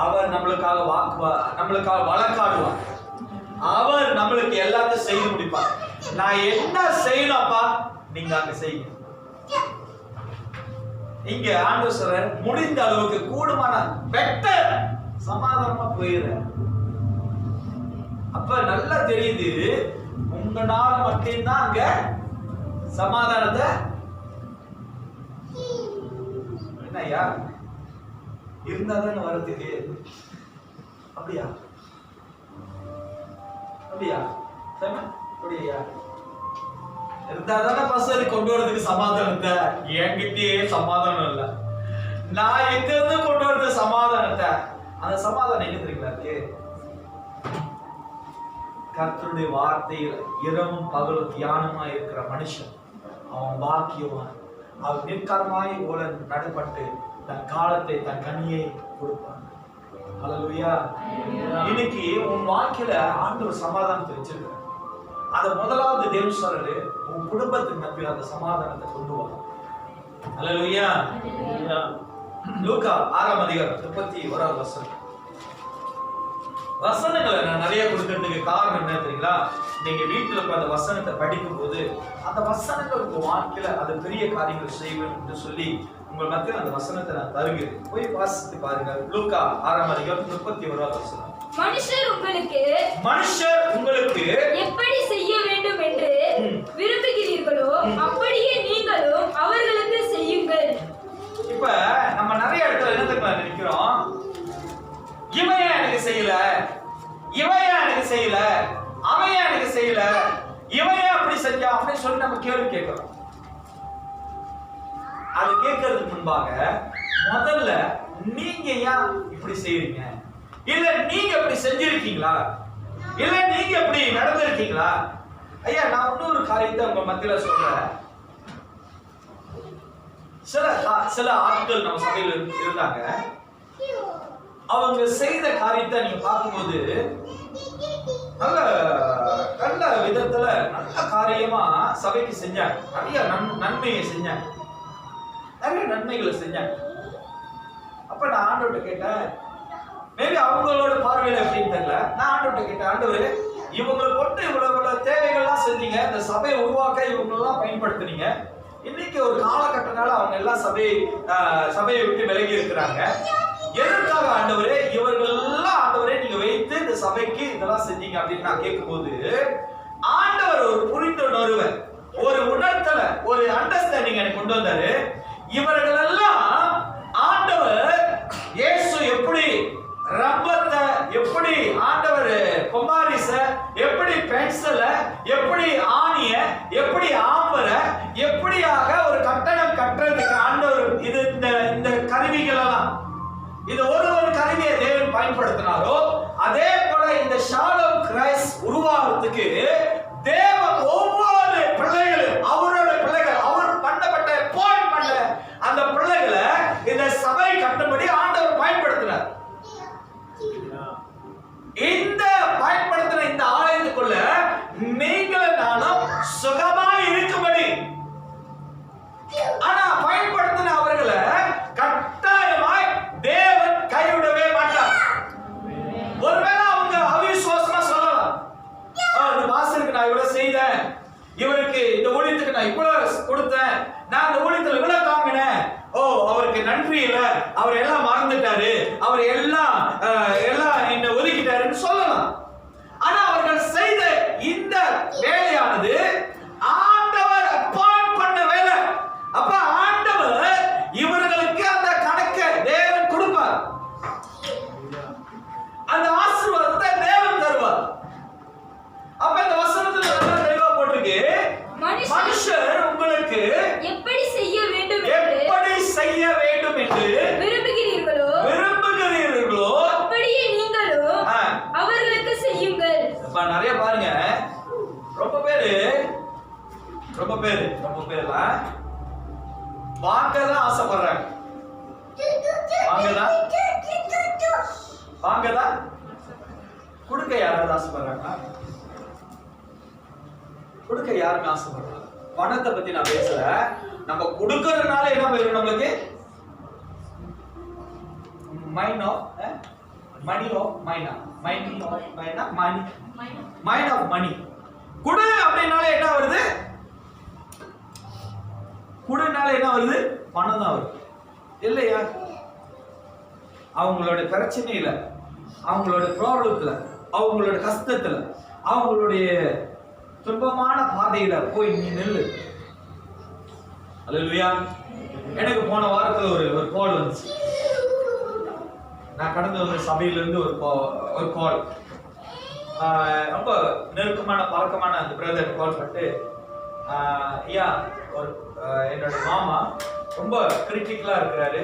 அவர் நம்மளுக்காக நம்மளுக்காக வழக்காடுவார், அவர் நம்மளுக்கு எல்லாத்தையும் செய்து முடிப்பார். நான் என்ன செய்யணும்ப்பா, நீங்க அங்க செய்யுங்க. இங்க ஆண்டவர் சொல்றார், முடிந்த அளவுக்கு கூடுமான பெட்டர் சமாதானமா போயிடுற. அப்ப நல்லா தெரியுது, உங்களால மட்டும்தான் அங்க சமாதானத்தை. என்னையா இருந்தாதான் வரதுக்கு? அப்படியா அப்படியா? இருந்தாதானே பசங்க கொண்டு வரதுக்கு சமாதானத்தை. என்கிட்டயே சமாதானம் இல்லை, நான் எங்க இருந்து கொண்டு வரது சமாதானத்தை? அந்த சமாதானம் எங்க தெரியுங்களா இருக்கு? கர்த்தருடைய வார்த்தையில் இரவும் பகலும் தியானமா இருக்கிற மனுஷன் அவன் பாக்கியவான். அவன் நிற்காரமாய் போல நடைபட்டு தன் காலத்தை தன் கனியை கொடுப்பான். அல்லேலூயா. இன்னைக்கு உன் வாழ்க்கையில ஆண்டவர் சமாதானத்தை வச்சிருக்க. அத முதலாவது தேவன் சொல்றாரு, உன் குடும்பத்தின் மத்தியில் அந்த சமாதானத்தை கொண்டு வா. அல்லேலூயா. லூக்கா 6ஆம் அதிகாரம் 31ஆம் வசனம். வசனங்களை நான் நிறைய கொடுக்கறதுக்கு காரணம் என்ன தெரியுங்களா? நீங்க வீட்டுல அந்த வசனத்தை படிக்கும் போது அந்த வசனங்கள் உங்க வாழ்க்கையில அது பெரிய காரியங்கள் செய்வேன் என்று சொல்லி உங்கள் மத்தியில் அந்த வசனத்தை நான் தருகிறேன். போய் வாசித்து பாருங்க. லூக்கா 6ஆம் அதிகாரம் 31ஆம் வசனம். மனுஷர் உங்களுக்கு எப்படி செய்ய வேண்டும் என்று விரும்புகிறீர்களோ அப்படியே நீங்களும் அவர்களுக்கு செய்யுங்கள். இப்ப நம்ம நிறைய இடத்துல என்ன தெரியுமா நினைக்கிறோம்? இவன் எனக்கு செய்யல, இவன் எனக்கு செய்யல, அவன் எனக்கு செய்யல, இவன் அப்படி செஞ்சா அப்படின்னு சொல்லி நம்ம கேள்வி கேட்கிறோம். அது கேட்கறதுக்கு முன்பாக முதல்ல நீங்க ஏன் இப்படி செய்யறீங்க? இல்ல நீங்க இப்படி செஞ்சிருக்கீங்களா? இல்ல நீங்க இப்படி நடந்திருக்கீங்களா? ஐயா, நான் இன்னொரு காரியத்தை உங்க மத்தியில சொல்றேன். சில ஆட்கள் நம்ம சபையில் இருந்தாங்க. அவங்க செய்த காரியத்தை நீங்க பார்க்கும்போது நல்ல விதத்துல நல்ல காரியமா சபைக்கு செஞ்சாங்க. நிறைய நன்மையை செஞ்சாங்க, நிறைய நன்மைகளை செஞ்சாங்க. அப்ப நான் ஆண்டவர்கிட்ட கேட்டேன், மேபி அவங்களோட பார்வையில எப்படின்னு தெரியல. நான் ஆண்டவர்கிட்ட கேட்டேன், ஆண்டவரே, இவங்களை கொண்டு இவ்வளவு தேவைகள்லாம் செஞ்சீங்க, இந்த சபையை உருவாக்க இவங்களெல்லாம் பயன்படுத்துனீங்க. இன்னைக்கு ஒரு காலகட்டனால அவங்க எல்லாம் சபையை விட்டு விலகி இருக்கிறாங்க. எதற்காக ஆண்டவரே இவர்கள் எல்லாம் ஆண்டவரே நீங்க வைத்து இந்த சபைக்கு இதெல்லாம் செஞ்சீங்க அப்படின்னு நான் கேட்கும்போது ஆண்டவர் ஒரு புரிந்துணர்வை, ஒரு உணர்த்தல, ஒரு அண்டர்ஸ்டாண்டிங் எனக்கு கொண்டு வந்தாரு. இவர்கள் எல்லாம் ஆண்டவர் இயேசு எப்படி ரப்பத்தை, எப்படி ஆண்டவர் கொமாரிச, எப்படி பென்சில, எப்படி ஆணிய, எப்படி ஆம்பர, எப்படியாக ஒரு கட்டணம் கட்டுறதுக்கு ஆண்டவர் இது இந்த கருவிகள் எல்லாம், இது ஒரு கருவியை தேவன் பயன்படுத்தினாரோ அதே போல இந்த ஷாலோம் கிரைஸ்ட் உருவாகிறதுக்கு தேவன் ஒவ்வொரு பிள்ளைகளும் அவரோட பிள்ளைகள், அவர் பண்ணப்பட்ட பாயிண்ட் பண்ண அந்த பிள்ளைகளை இந்த சபை கட்டும்படி ஆண்டவர் பயன்படுத்தினார். இந்த பயன்படுத்தின இந்த ஆலயத்துக்குள்ள நீங்களும் நானும் சுகமாய் இருக்கும்படி, ஆனா பயன்படுத்தின அவர்களை கட்டாயமாய் தேவன் கைவிடவே மாட்டார். ஒருவேளை அவங்க அவிசுவாசமா சொல்லலாம், இந்த பாஸ்டருக்கு நான் இவ்வளவு செய்தேன், இவருக்கு இந்த ஊழியத்துக்கு நான் இவ்வளவு கொடுத்தேன், நான் இந்த ஊழியத்துல இவ்வளவு தாங்கினேன், ஓ அவருக்கு நன்றி இல்ல, அவர் எல்லாம் மறந்துட்டாரு, அவர் எல்லாம் என்ன ஒதுக்கிட்டாருன்னு சொல்லலாம். ஆனா அவர்கள் செய்த இந்த வேலையானது ஆண்டவர் அப்பாயிண்ட் பண்ண வேலை. அப்ப ஆண்டவர் இவர்களுக்கு அந்த கணக்கை தேவன் கொடுப்பார், அந்த ஆசீர்வாதத்தை தேவன் தருவார். அப்ப இந்த வசனத்துல நல்லா தெளிவா போட்டிருக்கு, மனுஷர் உங்களுக்கு எப்படி செய்ய வேண்டும் என்று விரும்புகிறீர்களோ அப்படியே நீங்களும் அவர்களுக்கு செய்யுங்கள். அப்ப நிறைய பாருங்க, ரொம்ப பேர்லாம் வாங்கதான் ஆசைப்படுறாங்க, வாங்கதான் கொடுக்க யாராவது ஆசைப்படுறாங்களா? கொடுக்க யாருமே ஆசைப்படுறாங்க. பணத்தை பத்தி நான் பேசல, நம்ம கொடுக்கறதுனால என்ன வரும் நம்மளுக்கு? Mind of money. குடு அப்படினாலே என்ன வருது? குடுனால என்ன வருது? பணம் தான் வருது இல்லையா? அவங்களோட பிரச்சனையில, அவங்களோட ப்ராப்ளத்துல, அவங்களோட கஷ்டத்துல, அவங்களுடைய துன்பமான பாதையில போய் நீ நில்லு. அல்லேலூயா. எனக்கு போன வாரத்துல ஒரு கால் வந்துச்சு. நான் கடந்து வந்த சபையிலிருந்து ஒரு கால், ரொம்ப நெருக்கமான பழக்கமான அந்த பிரதர் கால் பண்ணிட்டு, ஐயா ஒரு என்னோட மாமா ரொம்ப கிரிட்டிக்கலா இருக்கிறாரு.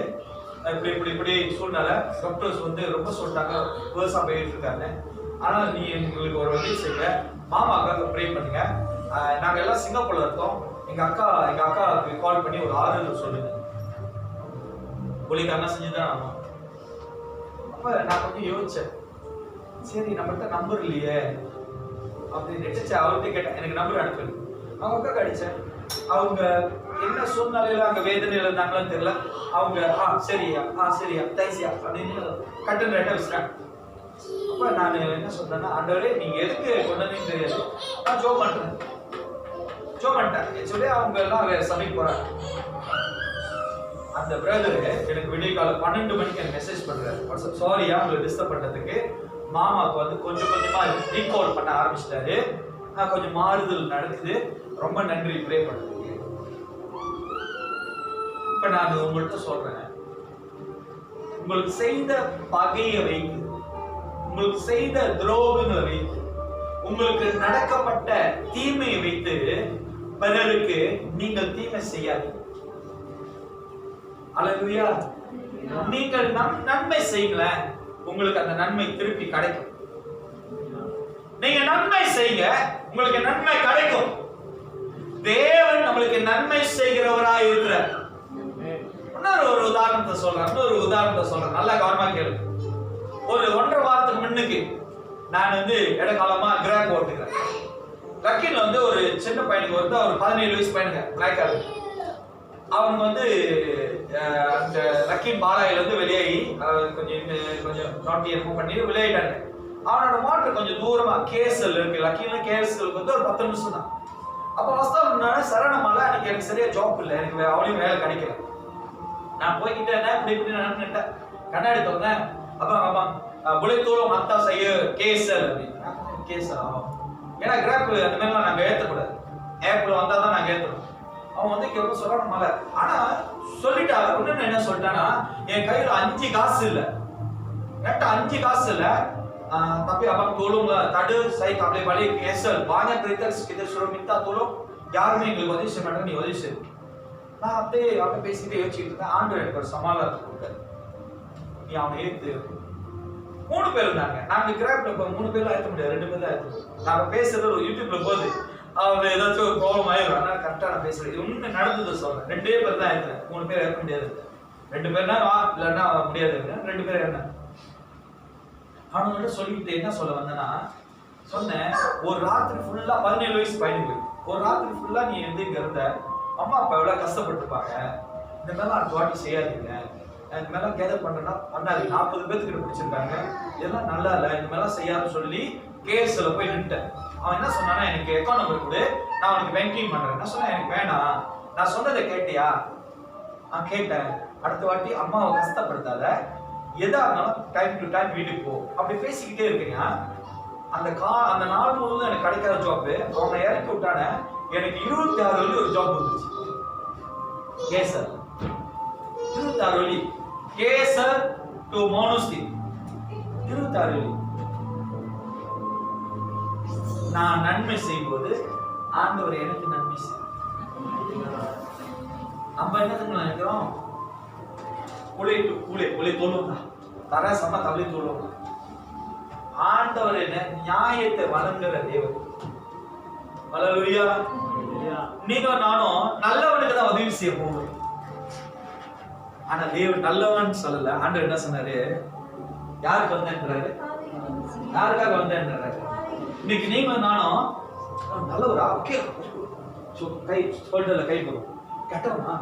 இப்படி இப்படி இப்படி சூழ்நிலை டாக்டர்ஸ் வந்து ரொம்ப சொல்லிட்டாங்க, வேர்ஸா போயிட்டு இருக்காங்க. ஆனால் நீ எங்களுக்கு ஒரு உதவி செய்ய, மாமாக்காக ப்ரே பண்ணுங்க. நாங்கள் எல்லாம் சிங்கப்பூர்ல இருக்கோம். எங்க அக்காவுக்கு கால் பண்ணி ஒரு ஆறுதல் சொல்லுங்க. ஒளிக்காரனா செஞ்சுதான் ஆகும். அப்ப நான் கொஞ்சம் யோசிச்சேன், சரி நம்மகிட்ட நம்பர் இல்லையே அப்படின்னு நினைச்சு அவர்கிட்ட கேட்டேன், எனக்கு நம்பர் அனுப்புது. அவங்க அக்கா அடிச்சேன். அவங்க என்ன சூழ்நிலையில அங்க வேதனையில இருந்தாங்களான்னு தெரியல. அவங்க சரியா சரியா தைசியா அப்படின்னு கட்டன் ரேட்டா வச்சுட்டாங்க. அப்ப நான் என்ன சொல்றேன்னா, ஆண்டவரே நீங்க எதுக்கு கொண்டதுன்னு தெரியாது, நான் ஜோ பண்ணிட்டேன் சொல்லி அவங்க எல்லாம் வேற சமைக்க போறாங்க. அந்த பிரதர் எனக்கு விடிய காலம் 12 மணிக்கு எனக்கு மெசேஜ் பண்றாரு, சாரியா உங்களை டிஸ்டர்ப் பண்ணதுக்கு. மாமாவுக்கு வந்து கொஞ்சம் கொஞ்சமா ரீகவர் பண்ண ஆரம்பிச்சிட்டாரு, கொஞ்சம் மாறுதல் நடக்குது, ரொம்ப நன்றி ப்ரே பண்ணதுக்கு. இப்ப நான் உங்கள்கிட்ட சொல்றேன், உங்களுக்கு செய்த பகையை வைத்து, உங்களுக்கு செய்த துரோகங்களை வைத்து, உங்களுக்கு நடக்கப்பட்ட தீமையை வைத்து பிறருக்கு நீங்கள் தீமை செய்யாதீங்க. அல்லேலூயா. நீங்கள் நன்மை செய்யுங்களேன், உங்களுக்கு அந்த நன்மை திருப்பி கிடைக்கும். நீங்க நன்மை செய்யுங்க, உங்களுக்கு நன்மை கிடைக்கும். தேவன் நம்மளுக்கு நன்மை செய்கிறவராய் இருக்கிறார். இன்னொரு உதாரணத்தை சொல்றேன், நல்லா கவனமா கேளு. ஒரு 1.5 வாரத்துக்கு முன்னுக்கு நான் வந்து இடகாலமா கிராப் ஓட்டுக்கிறேன். லக்கின்ல வந்து ஒரு சின்ன பையனுக்கு வந்து ஒரு 17 வயசு பையனுங்க பிளாக் ஆகுது. அவங்க வந்து அந்த லக்கின் பாலாயில இருந்து வெளியாகி கொஞ்சம் நாட்டி ரிமூவ் பண்ணி வெளியாயிட்டாங்க. அவனோட மோட்டர் கொஞ்சம் தூரமா கேசல் இருக்கு, லக்கின்ல கேசலுக்கு வந்து ஒரு 10 நிமிஷம் தான். அப்ப வஸ்தான் சரணமால அன்னைக்கு எனக்கு சரியா ஜாப் இல்லை, எனக்கு அவளையும் வேலை கிடைக்கல. நான் போய்கிட்டே இப்படி நின்னுட்டேன், கண்ணாடி திறந்தேன். அப்பா புலை தூரம் மத்தா செய்ய கேசல் அப்படின்னா கேசல் ஆகும். ஏன்னா கிராப் அந்த மாதிரிலாம் நாங்கள் ஏற்றக்கூடாது, ஏப்ல வந்தா தான் நாங்கள் ஏற்றணும். அவன் வந்து கேட்க சொல்லணுமால. ஆனா சொல்லிட்டா ஒண்ணு என்ன சொல்லிட்டானா, என் கையில 5 காசு இல்லை, நெட்ட 5 காசு இல்லை. tapi abang tolonglah, tak ada saya tak boleh balik KSL, banyak kereta kita suruh minta tolong, யாருமே எங்களுக்கு உதவி செய்ய மாட்டாங்க, நீ உதவி செய். நான் அப்படியே பேசிட்டு யோசிச்சுட்டு இருக்கேன். ஆண்டவர் எனக்கு ஒரு சமாதானத்தை கொடுத்தாரு, நீ அவனை ஏத்து. 3 பேர் இருந்தாங்க, நாங்க கிராப்ல 3 பேர்ல ஏற்ற முடியாது, 2 பேர் தான் ஏற்ற முடியும். நாங்க பேசுறது ஒரு யூடியூப்ல போகுது, அவங்க ஏதாச்சும் ஒரு ப்ராப்ளம் ஆயிடும். ஆனால் கரெக்டாக நான் பேசுறேன், இது ஒன்று நடந்தது சொல்றேன். 2 பேர் தான் ஏற்றுறேன், 3 பேர் ஏற்ற முடியாது. 2 பேர்னா இல்லைன்னா முடியாது, 2 பேர் ஏறினேன். அவனுங்கிட்ட சொல்லிட்டு என்ன சொல்ல வந்தேன்னா, சொன்னேன் ஒரு ராத்திரி ஃபுல்லா 17 வயசு பையனுக்கு ஒரு ராத்திரி ஃபுல்லா நீ வந்து இங்க இருந்த, அம்மா அப்பா எவ்வளவு கஷ்டப்பட்டுருப்பாங்க, இந்த மாதிரிலாம் அடுத்த வாட்டி செய்யாதீங்க, இந்த மாதிரிலாம் கேதர் பண்றேன்னா பண்ணாதீங்க, 40 பேத்துக்கிட்ட பிடிச்சிருக்காங்க, இதெல்லாம் நல்லா இல்லை, இந்த மாதிரிலாம் செய்யாதுன்னு சொல்லி கேஸ்ல போய் நின்ட்டேன். அவன் என்ன சொன்னானா, எனக்கு அக்கௌண்ட் நம்பர் கொடு, நான் உனக்கு பேங்கிங் பண்றேன். நான் சொன்னேன் எனக்கு வேணாம், நான் சொன்னதை கேட்டியா? நான் கேட்டேன், அடுத்த வாட்டி அம்மாவை கஷ்டப்படுத்தாத, எதா இருந்தாலும் டைம் டு டைம் வீட்டுக்கு போ. அப்படி பேசிக்கிட்டே இருக்கீங்க. அந்த நாள் முழுவதும் எனக்கு கிடைக்காத ஜாப் அவனை இறக்கி விட்டானே, எனக்கு 26 வழி ஒரு ஜாப் வந்துச்சு. கேசர் 26 வழி, கேசர் டு மோனோஸ்டி 26 வழி. நான் நன்மை செய்யும்போது ஆண்டவர் எனக்கு நன்மை செய்யும். நம்ம என்னதுன்னு நினைக்கிறோம், புலை தோல்வா தர சம தவளை தோல்வா. ஆண்டவர் என்ன நியாயத்தை வழங்குற தேவன். அல்லேலூயா. நீங்க நானும் நல்லவனுக்கு தான் உதவி செய்ய போவோம். ஆனா தேவன் நல்லவன் சொல்லல. ஆண்டவர் என்ன சொன்னாரு, யாருக்கு வந்தேன்றாரு, யாருக்காக வந்தேன்றாரு. இன்னைக்கு நீங்க நானும் நல்லவரா, ஓகே கை சொல்றதுல கை போடும், கெட்டவனா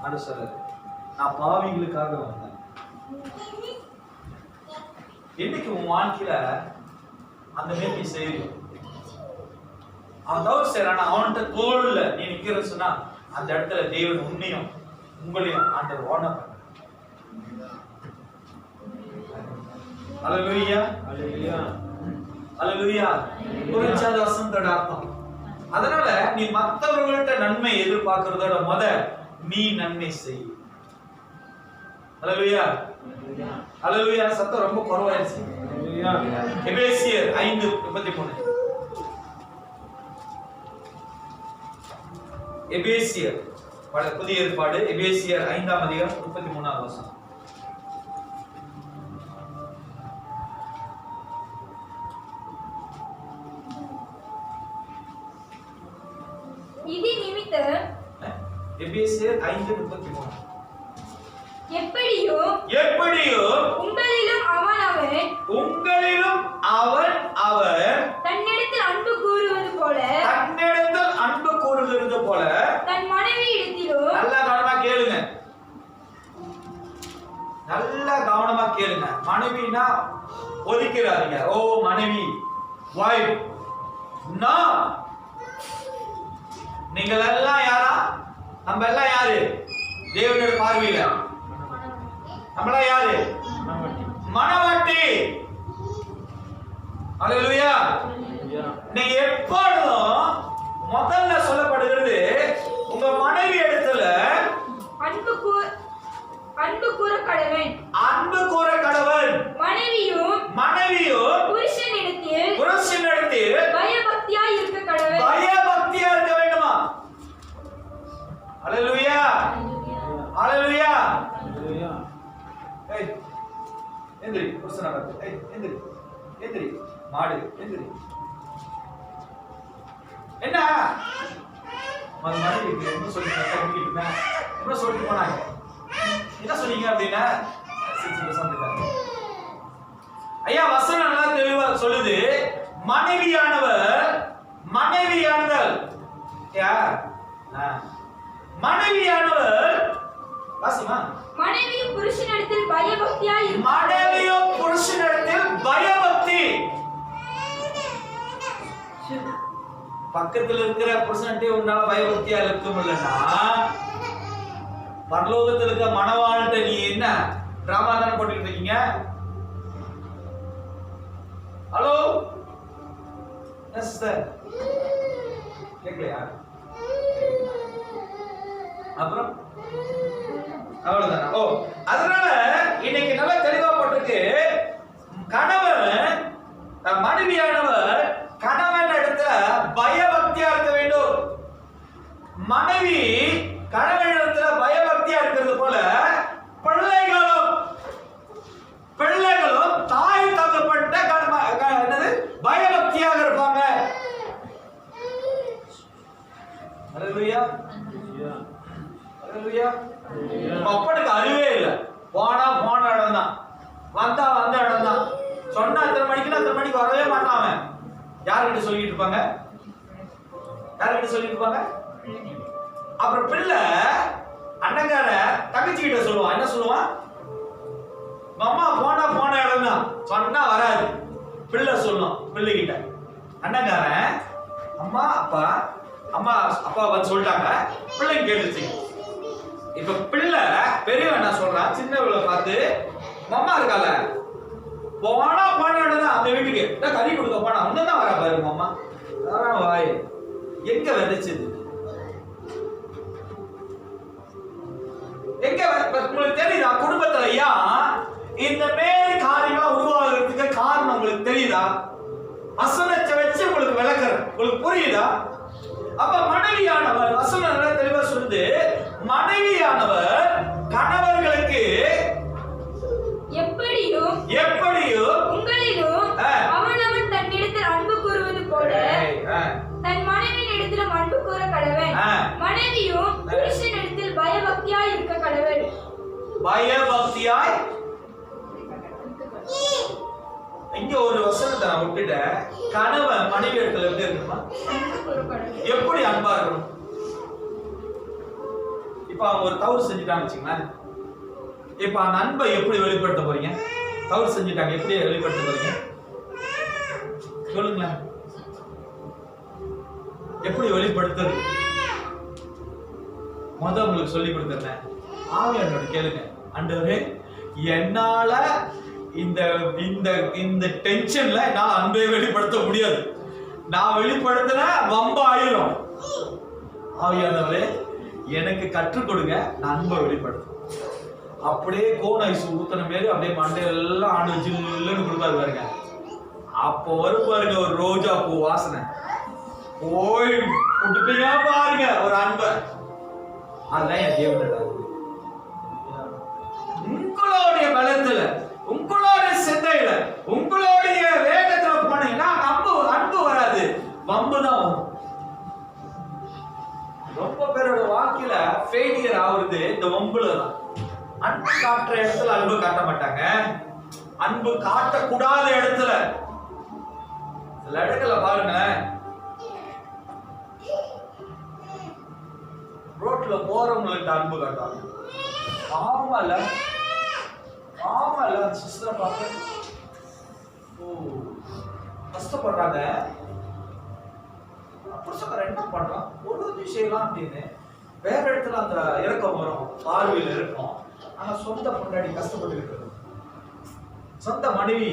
ஆண்டு சொல்றாரு, நான் பாவிகளுக்காக வந்தேன். என்னைக்கு உன் வாழ்க்கையில அந்த மாதிரி செய்யும், அவன் தவறு செய்யறானா, அவன்கிட்ட தோல்ல நீ நிக்கிற சொன்னா, அந்த இடத்துல தேவன் உன்னையும் உங்களையும் ஆண்டவர் ஓன பண்ண. அல்லேலூயா, அல்லேலூயா, அல்லேலூயா. குறிச்சாத வசனத்தோட அர்த்தம். அதனால நீ மற்றவர்கள்ட்ட நன்மை எதிர்பார்க்கிறதோட முத நீ நன்மை செய். அல்லேலூயா, அல்லேலூயா. சத்தம் ரொம்ப குறைவாயிருச்சு. எபேசியர் 5:33. எபேசியர் புதிய ஏற்பாடு எபேசியர் 5ஆம் அதிகாரம் 33ஆம் வசனம். இது நிமித்தம் எபேசியர் 5:33. எப்படியோ உங்களிலும் அவன் தன்னிடத்தில் அன்பு கூறுவது போல தன் மனைவி இடத்திலும். நல்லா கவனமா கேளுங்க. மனைவினா ஒதுக்கிறாதீங்க. ஓ மனைவி வைஃப் நான் நீங்கள் எல்லாம் யாரா? நம்ம எல்லாம் யாரு? தேவனுடைய பார்வையில நம்மளாம் யாரு? மனவாட்டி. அல்லேலூயா. நீங்க எப்பொழுதும் முதல்ல சொல்லப்படுகிறது உங்க மனைவி இடத்துல அன்பு கூற கடவன். மனைவியும் புருஷனிடத்தில் பயபக்தியாய் இருக்க வேண்டுமா? அல்லேலூயா. அல்லேலூயா. ஏய் எந்திரி. புருஷனை பார்த்து ஏய் எந்திரி மாடு எந்திரி. என்ன மனைவி என்ன சொல்லிட்டு போனாங்க? என்ன சொன்னீங்க அப்படின்னா ஐயா வசனம் நல்லா தெளிவா சொல்லுது. மனைவியானவர் வாசிமா. மனைவியும் புருஷனிடத்தில் பயபக்தி. பக்கத்துல இருக்கிற புருஷன்ட்டே உன்னால பயபக்தியா இருக்க முடியலன்னா பரலோகத்துல இருக்க மணவாள்கிட்ட நீ என்ன டிராமா தானே போட்டுக்கிட்டு இருக்கீங்க? ஹலோ சிஸ்டர் கேட்கலையா? அப்புறம் அவ்வளவுதானா? ஓ அதனால இன்னைக்கு நல்லா தெளிவா போட்டிருக்கு. கணவன் மனைவியானவர் கணவன் இடத்துல பயபக்தியா இருக்க வேண்டும். மனைவி கணவன் இடத்துல பயபக்தியா இருக்கிறது போல பிள்ளைகளும் தாய் தகப்பட்ட என்னது பயபக்தியாக இருப்பாங்க. அல்லேலூயா. அல்லேலூயா. அப்பனுக்கு அறிவே இல்லை. போன இடம் தான், வந்த இடம் தான். சொன்னா அத்தனை மணிக்கு வரவே மாட்டான். அவன் யார்கிட்ட சொல்லிட்டு இருப்பாங்க? அப்புறம் பிள்ளை அண்ணங்கார தங்கச்சி கிட்ட சொல்லுவான். என்ன சொல்லுவான்? அம்மா போன இடம் தான், சொன்னா வராது. பிள்ளை சொல்லும் பிள்ளைகிட்ட. அண்ணங்காரன் அம்மா அப்பா வந்து சொல்லிட்டாங்க, பிள்ளைங்க கேட்டுச்சு. இப்ப பிள்ளை பெரியவன் என்ன சொல்றான், சின்னவளை பார்த்து அம்மா இருக்கால போனா அந்த வீட்டுக்கு கறி கொடுக்க போனா அங்கதான் வரா பாரு அம்மா. வாய் எங்க விதைச்சது? எங்க உங்களுக்கு தெரியுதா? குடும்பத்துல இந்த மேல் காரியங்களா உருவாகிறதுக்கு காரணம் உங்களுக்கு தெரியுதா? வசனத்தை வச்சு உங்களுக்கு விளக்குறேன். உங்களுக்கு புரியுதா? அப்ப மனைவியானவர் வசனம் தெளிவா சொல்லுது. மனைவியானவர் கணவர்களுக்கு எப்படியோ உங்களிலும் அவனவன் தன்னிடத்தில் அன்பு கூறுவது போல தன் மனைவியினிடத்திலும் அன்பு கூற கடவன். மனைவியும் புருஷனிடத்தில் பயபக்தியாய் இருக்க கடவன். இங்க ஒரு வசனத்தை நான் விட்டுட்டேன். கணவன் மனைவி இடத்துல எப்படி இருக்கணுமா? எப்படி அன்பா இருக்கணும்? இப்ப அவங்க ஒரு தவறு செஞ்சுட்டாங்க வச்சுங்களேன். இப்ப அந்த அன்பை எப்படி வெளிப்படுத்த போறீங்க? தவறு செஞ்சுட்டாங்க, எப்படி வெளிப்படுத்த போறீங்க சொல்லுங்களேன். எப்படி வெளிப்படுத்துறது? உங்களுக்கு சொல்லி கொடுத்துறேன். ஆவியானவரை கேளுங்க. ஆண்டவரே, என்னால இந்த இந்த இந்த டென்ஷன்ல நான் அன்பை வெளிப்படுத்த முடியாது. நான் வெளிப்படுத்தினா வம்ப ஆயிரும். ஆவியானவரே, எனக்கு கற்றுக் கொடுங்க, நான் அன்பை வெளிப்படுத்த. அப்படியே கோன் ஐஸ் ஊத்தன மாரி அப்படியே மண்டையெல்லாம் ஆண்டு ஜில்லுன்னு கொடுப்பாரு பாருங்க. அப்போ வரும் பாருங்க ஒரு ரோஜா பூ வாசனை. போய் கொடுப்பீங்க பாருங்க ஒரு அன்பை. அதுதான் என் தேவனோட அன்பு. உங்களுடைய பலத்துல, உங்களுடைய சிந்தையில, உங்களுடைய வேகத்துல போனீங்கன்னா அன்பு வராது, வம்பு தான் வரும். ரொம்ப பேரோட வாழ்க்கையில ஃபெயிலியர் ஆகுறது இந்த வம்புல தான். அன்பு காட்டுற இடத்துல அன்பு காட்ட மாட்டாங்க, அன்பு காட்டக்கூடாத இடத்துல. சில இடத்துல பாருங்க, ரோட்ல போறவங்களுக்கு அன்பு காட்டாங்க. ஆமால சிஸ்டரை பார்க்க கஷ்டப்படுறாங்க. புருஷன் என்ன பண்றான், ஒரு விஷயம்லாம் அப்படின்னு வேற இடத்துல அந்த இறக்கம் வரும், பார்வையில் இருக்கும். ஆனா சொந்த பொண்டாடி கஷ்டப்பட்டு இருக்கிறது, சொந்த மனைவி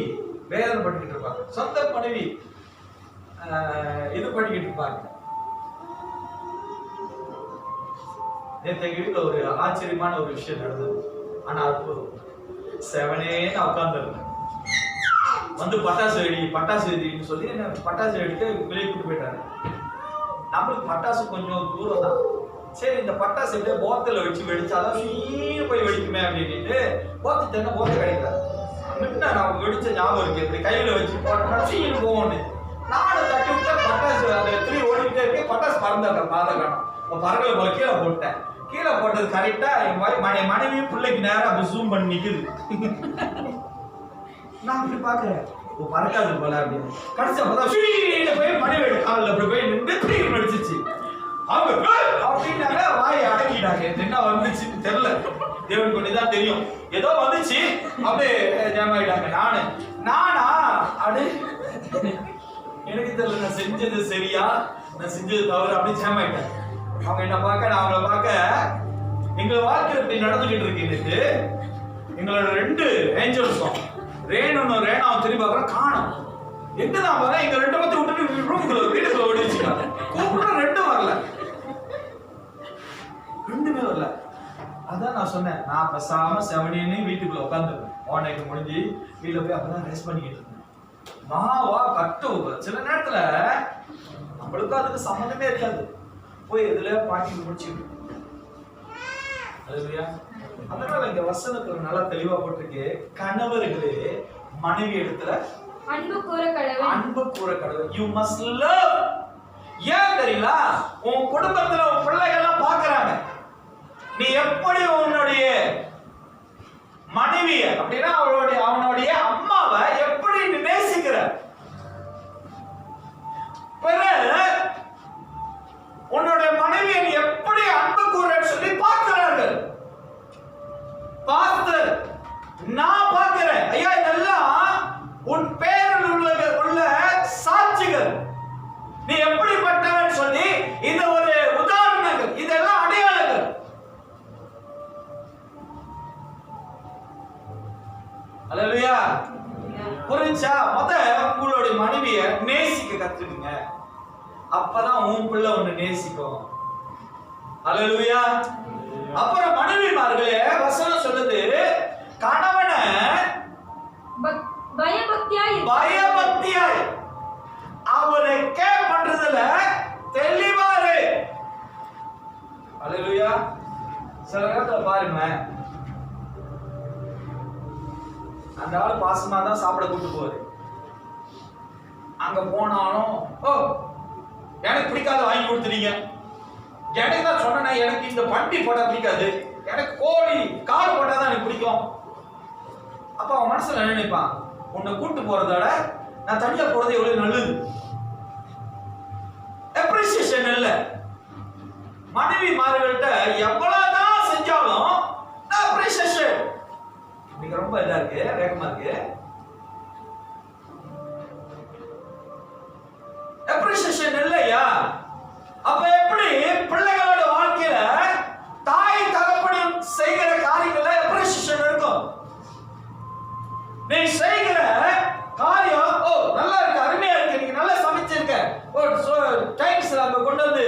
வேதனை பண்ணிக்கிட்டு இருப்பாங்க, சொந்த மனைவி இது பண்ணிக்கிட்டு இருப்பாங்க. நேற்று எங்க வீட்டுல ஒரு ஆச்சரியமான ஒரு விஷயம் நடந்தது. ஆனா அற்புதம். செவனே நான் உட்கார்ந்துருந்தேன். வந்து பட்டாசு வெடின்னு சொல்லி என்ன பட்டாசு வெடிக்க வெளியே கூட்டு போயிட்டாரு. நம்மளுக்கு பட்டாசு கொஞ்சம் தூரம் தான். சரி, இந்த பட்டாசு எப்படியே போத்தல வச்சு வெடிச்சாதான் சீனு போய் வெடிக்குமே அப்படின்ட்டு போத்து தென்ன போத்த கிடைக்கிறாரு. முன்ன நான் வெடிச்ச ஞாபகம் இருக்கு, இப்படி கையில வச்சு போட்டோம்னா சீனு போவோன்னு நானும் தட்டி விட்டா பட்டாசு அந்த திரி ஓடிக்கிட்டே இருக்கு. பட்டாசு பறந்த பாதை காணும், பறக்கல போல கீழே போட்டேன். கீழே போட்டது கரெக்டா என் மனைவியும் பிள்ளைக்கு நேரம் அப்படி ஜூம் பண்ணி நிக்குது. நான் அப்படி பாக்குறேன், பறக்காது போல அப்படின்னு. கடைசியா பார்த்தா போய் மனைவி காலில் அப்படி போய் நின்று நடிச்சிச்சு. அவங்க அப்படின்னாங்க, வாயை அடக்கிட்டாங்க. என்ன வந்துச்சுன்னு தெரியல, தேவன் கொண்டுதான் தெரியும். ஏதோ வந்துச்சு, அப்படியே ஜாமாயிட்டாங்க. நானா அப்படி எனக்கு தெரியல, நான் செஞ்சது சரியா நான் செஞ்சது தவறு, அப்படி ஜாமாயிட்டேன். அவங்க என்ன பார்க்க, நான் அவங்கள பார்க்க, எங்க வாழ்க்கை இப்படி நடந்துகிட்டு இருக்கு. எனக்கு எங்களோட 2 ஏஞ்சல்ஸும் ரேணுன்னு ரேனாவும் திரும்பி பார்க்குறோம், காணும். எங்கதான் வர, எங்க 2 பத்தி விட்டுட்டு ரூம்குள்ள வீட்டுக்குள்ள ஓடி வச்சுக்காங்க. கூப்பிட 2 வரல, 2மே வரல. அதான் நான் சொன்னேன், நான் பேசாம 7 வீட்டுக்குள்ள உட்காந்துருக்கேன். ஓனைக்கு முடிஞ்சு வீட்டுல போய் அப்பதான் ரெஸ்ட் பண்ணிக்கிட்டு இருந்தேன். வா கட்டு. சில நேரத்துல நம்மளுக்கும் அதுக்கு சம்மந்தமே இருக்காது, போய் எதுல பாட்டி முடிச்சுக்கிட்டு. அதனால இந்த வசனத்துல நல்லா தெளிவா போட்டிருக்கு, கணவர்களே மனைவி இடத்துல அன்பு கூற கடவுள். You must love. ஏன் தெரியல, உன் குடும்பத்துல உன் பிள்ளைகள் எல்லாம் பாக்குறாங்க, நீ எப்படி உன்னுடைய மனைவிய அப்படின்னா அவனுடைய அம்மாவை எப்படி நீ நேசிக்கிற. உன்னுடைய மனைவியை நீ எப்படி அன்பு கூறன்னு சொல்லி பார்க்கிறார்கள். பார்த்து நான் பார்க்கிறேன், ஐயா இதெல்லாம் உன் பேரில் உள்ள சாட்சிகள், நீ எப்படிப்பட்டவன் சொல்லி இது ஒரு உதாரணங்கள், இதெல்லாம் அடையாளங்கள். அல்லேலூயா. புரிஞ்சா? உங்களுடைய மனைவியை நேசிக்க கத்துக்குங்க, அப்பதான் உன் பிள்ளை உன்னை நேசிக்கும். அல்லேலூயா. அப்புறம் மனைவிமார்களே வசனம் சொல்லுது, கணவனை பயபக்தியாய் அவரை கேர் பண்றதுல தெளிவாரு. அல்லேலூயா. சில நேரத்துல பாருங்க, அந்த ஆள் பாசமா தான் சாப்பிட கூட்டு போவாரு. அங்க போனாலும் எனக்கு பிடிக்காத வாங்கி கொடுத்துறீங்க, எனக்கு தான் சொன்னேன் எனக்கு இந்த பண்டி போட்டா பிடிக்காது, எனக்கு கோழி காடு போட்டா தான் எனக்கு பிடிக்கும். அப்ப அவன் மனசுல நினைப்பான், உன்னை கூட்டு போறதோட நான் தனியா போறது எவ்வளவு நல்லது. அப்ரிசியேஷன் இல்ல. மனைவி மார்கள்ட்ட எவ்வளவுதான் செஞ்சாலும் அப்ரிசியேஷன். நீங்க ரொம்ப இதா இருக்கு, வேகமா இருக்கு. அப்ரிசியேஷன் இல்லையா? அப்ப எப்படி பிள்ளைகளோட வாழ்க்கையில தாய் தகப்பனும் செய்கிற காரியங்கள்ல அப்ரிசியேஷன் இருக்கும். நீ செய்கிற காரியம் நல்லா இருக்கு, அருமையா இருக்கு, நீங்க நல்லா சமைச்சிருக்க, டைம்ஸ்ல அங்க கொண்டு வந்து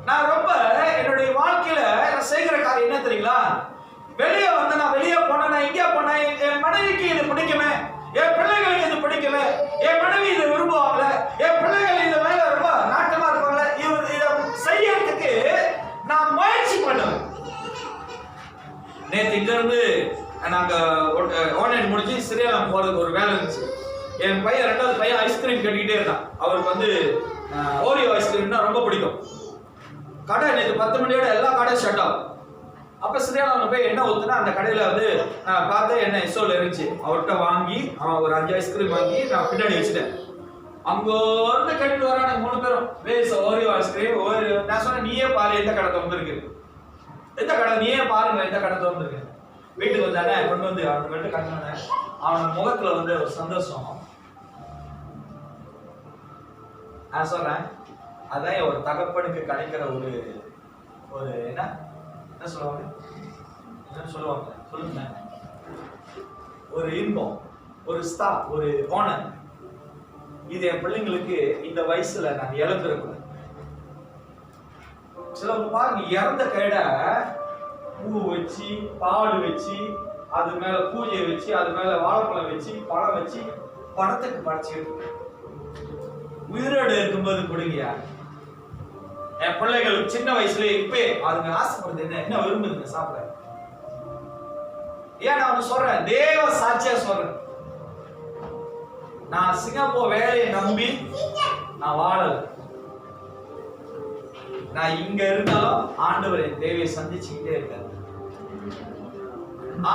நான் ரொம்ப என்னுடைய வாழ்க்கையில நான் செய்கிற காரியம் என்ன தெரியுங்களா? வெளியே வந்தனா, வெளியே போனா, இங்கே போனா என் மனைவிக்கு இது பிடிக்குமே, என் பிள்ளைகளுக்கு இது பிடிக்கல, என் மனைவி இதை விரும்புவாங்களே, என் பிள்ளைகள் இதை மேல ரொம்ப நாட்டமா இருப்பாங்களே, இதை நேற்று இங்க இருந்து நாங்க ஆன்லைன் முடிச்சு ஸ்ரீலங்கா போறதுக்கு ஒரு வேலை இருந்துச்சு. என் பையன் 2வது பையன் ஐஸ்கிரீம் கேட்டுக்கிட்டே இருந்தான். அவருக்கு வந்து ஓரியோ ஐஸ்கிரீம்னா ரொம்ப பிடிக்கும். கடை நேற்று 10 மணியோட எல்லா கடையும் ஷட் ஆகும். அப்ப ஸ்ரீலங்கா போய் என்ன ஊத்துனா அந்த கடையில வந்து பார்த்தா என்ன எஸ்ஓல இருந்துச்சு. அவர்கிட்ட வாங்கி அவன் ஒரு 5 ஐஸ்கிரீம் வாங்கி நான் பின்னாடி வச்சுட்டேன். அங்க இருந்து கட்டிட்டு வரானுங்க 3 பேரும். வேஸ் ஓரியோ ஐஸ்கிரீம் ஓரியோ. நான் சொன்னேன் நீயே பாரு எந்த கடை திறந்துருக்கு, எந்த கடை நீயே பாருங்க எந்த கடை திறந்துருக்கு. வீட்டுக்கு வந்தானே கொண்டு வந்து அவன் மட்டும் கட்டினானே அவன் முகத்துல வந்து ஒரு சந்தோஷம். நான் சொல்றேன் அதான் ஒரு தகப்பனுக்கு கிடைக்கிற ஒரு ஒரு என்ன சொல்லுவாங்க, என்ன சொல்லுவாங்க சொல்லுங்க, ஒரு இன்பம், ஒரு ஸ்டார், ஒரு ஆனர். இது என் பிள்ளைங்களுக்கு இந்த வயசுல நான் இழந்துடக்கூடாது. சிலவங்க பாருங்க இறந்த கைட பூ வச்சு பால் வச்சு அது மேல பூஜை வச்சு அது மேல வாழைப்பழம் வச்சு பழம் வச்சு படத்துக்கு படைச்சுக்கிட்டு உயிரோடு இருக்கும்போது கொடுங்கயா. என் பிள்ளைகள் சின்ன வயசுல இப்ப அதுங்க ஆசைப்படுது என்ன விரும்புதுங்க சாப்பிட. ஏன் நான் சொல்றேன், தேவ சாட்சியா சொல்றேன். நான் சிங்கப்பூர் வேலையை நம்பி நான் வாழல. நான் இங்க இருந்தாலும் ஆண்டவர் என் தேவையை சந்திச்சுக்கிட்டே இருக்காரு.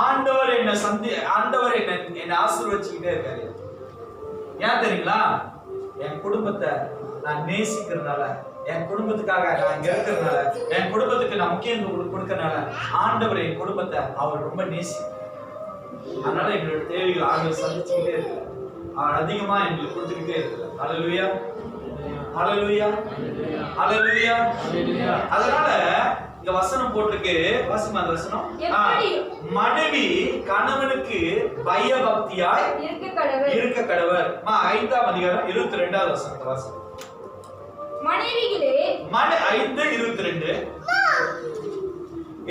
ஆண்டவர் என்ன ஆசீர்வதிச்சுக்கிட்டே இருக்காரு. ஏன் தெரியுங்களா? என் குடும்பத்தை நான் நேசிக்கிறதுனால, என் குடும்பத்துக்காக நான் இங்க இருக்கிறதுனால, என் குடும்பத்துக்கு நான் முக்கியத்துவம் கொடுக்கறதுனால ஆண்டவர் என் குடும்பத்தை அவர் ரொம்ப நேசி. அதனால எங்களோட தேவைகள் ஆண்டவர் சந்திச்சுக்கிட்டே இருக்காரு. அவர் அதிகமா எங்களுக்கு கொடுத்துக்கிட்டே இருக்காரு. ஹல்லேலூயா, ஹல்லேலூயா, ஹல்லேலூயா. அதனால இங்க வசனம் போட்டுருக்கு, வாசிமா அந்த வசனம். மனைவி கணவனுக்கு பயபக்தியாய் இருக்க கடவர். 5ஆம் அதிகாரம் 22வது வசனத்தை வாசி. மனைவிகளே 5:22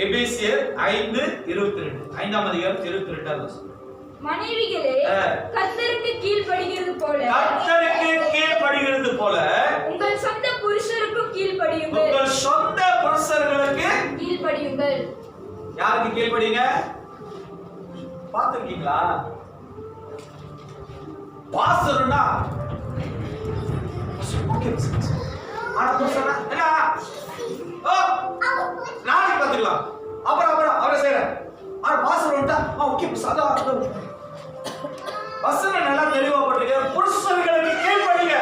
எபேசியர் 5:22 5ஆம் அதிகாரம் 22வது வசனம். மனைவிகளே கர்த்தருக்கு கீழ்ப்படிகிறது போல உங்கள் சொந்த புருஷருக்கும் கீழ்ப்படியுங்கள். உங்கள் சொந்த புருஷர்களுக்கு கீழ்ப்படியுங்கள். யாருக்கு கீழ்ப்படிங்க? பாத்துக்கிட்டீங்களா? பாஸ்டர்னா ஓகே ஆனா புருஷனா என்ன ஓ நாளைக்கு பாத்துக்கலாம் அப்புறம் அவரை செய்றேன். ஆனா பாஸ்டர் வந்துட்டா ஓகே சாதா வசனம் நல்லா தெளிவா போட்டுருக்கு. புருஷர்களுக்கு கீழ்ப்படிங்க,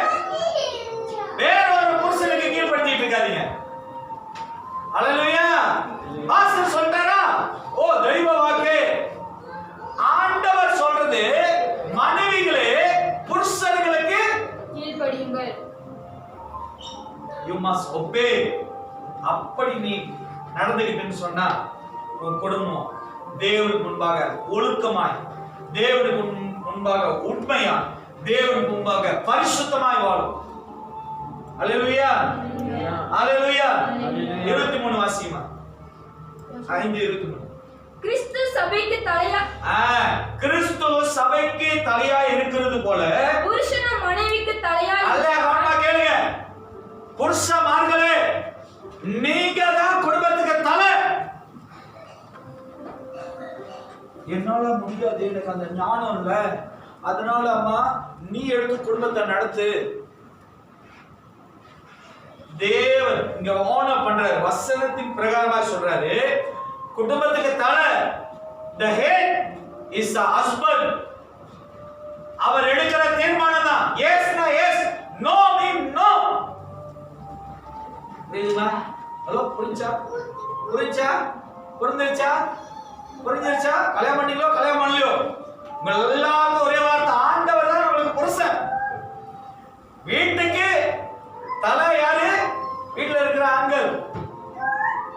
வேற ஒரு புருஷனுக்கு கீழ்ப்படுத்திட்டு இருக்காதீங்க. ஹல்லேலூயா. பாஸ்டர் சொல்றாரா? ஓ தெய்வ வாக்கு. ஆண்டவர் சொல்றது மனைவிகளே புருஷர்களுக்கு கீழ்ப்படியுங்கள். You must obey. அப்படி நீ நடந்துக்கிட்டுன்னு சொன்னா உன் குடும்பம் தேவனுக்கு முன்பாக ஒழுக்கமாய், தேவனுக்கு முன்பாக உண்மையாய், தேவனுக்கு முன்பாக பரிசுத்தமாய் வாழும். ஹல்லேலூயா, ஹல்லேலூயா. 23 வாசிமா. 5:23. கிறிஸ்து சபைக்கு தலையா கிறிஸ்து சபைக்கு தலையா இருக்கிறது போல புருஷனும் மனைவிக்கு தலையா அல்ல. கேளுங்க புருஷமார்களே, நீங்க தான் குடும்பத்துக்கு தலை. என்னால முடியாது, எனக்கு அந்த ஞானம் இல்ல, அதனால அம்மா நீ எடுத்து குடும்பத்தை நடத்து. தேவன் இங்க ஆனர் பண்றாரு, வசனத்தின் பிரகாரமா சொல்றாரு. குடும்பத்துக்கு தலை, the head is the husband. அவர் எடுக்கிற தீர்மானம் தான் yes na yes, no mean no. புரியுதா? ஹலோ, புரிஞ்சா? புரிஞ்சிருச்சா? கல்யாணம் பண்ணீங்களோ கல்யாணம் பண்ணலையோ, உங்க எல்லாருக்கும் ஒரே வார்த்தை, ஆண்டவர் தான் உங்களுக்கு புருஷன். வீட்டுக்கு தலை யாரு? வீட்டுல இருக்கிற ஆண்கள்.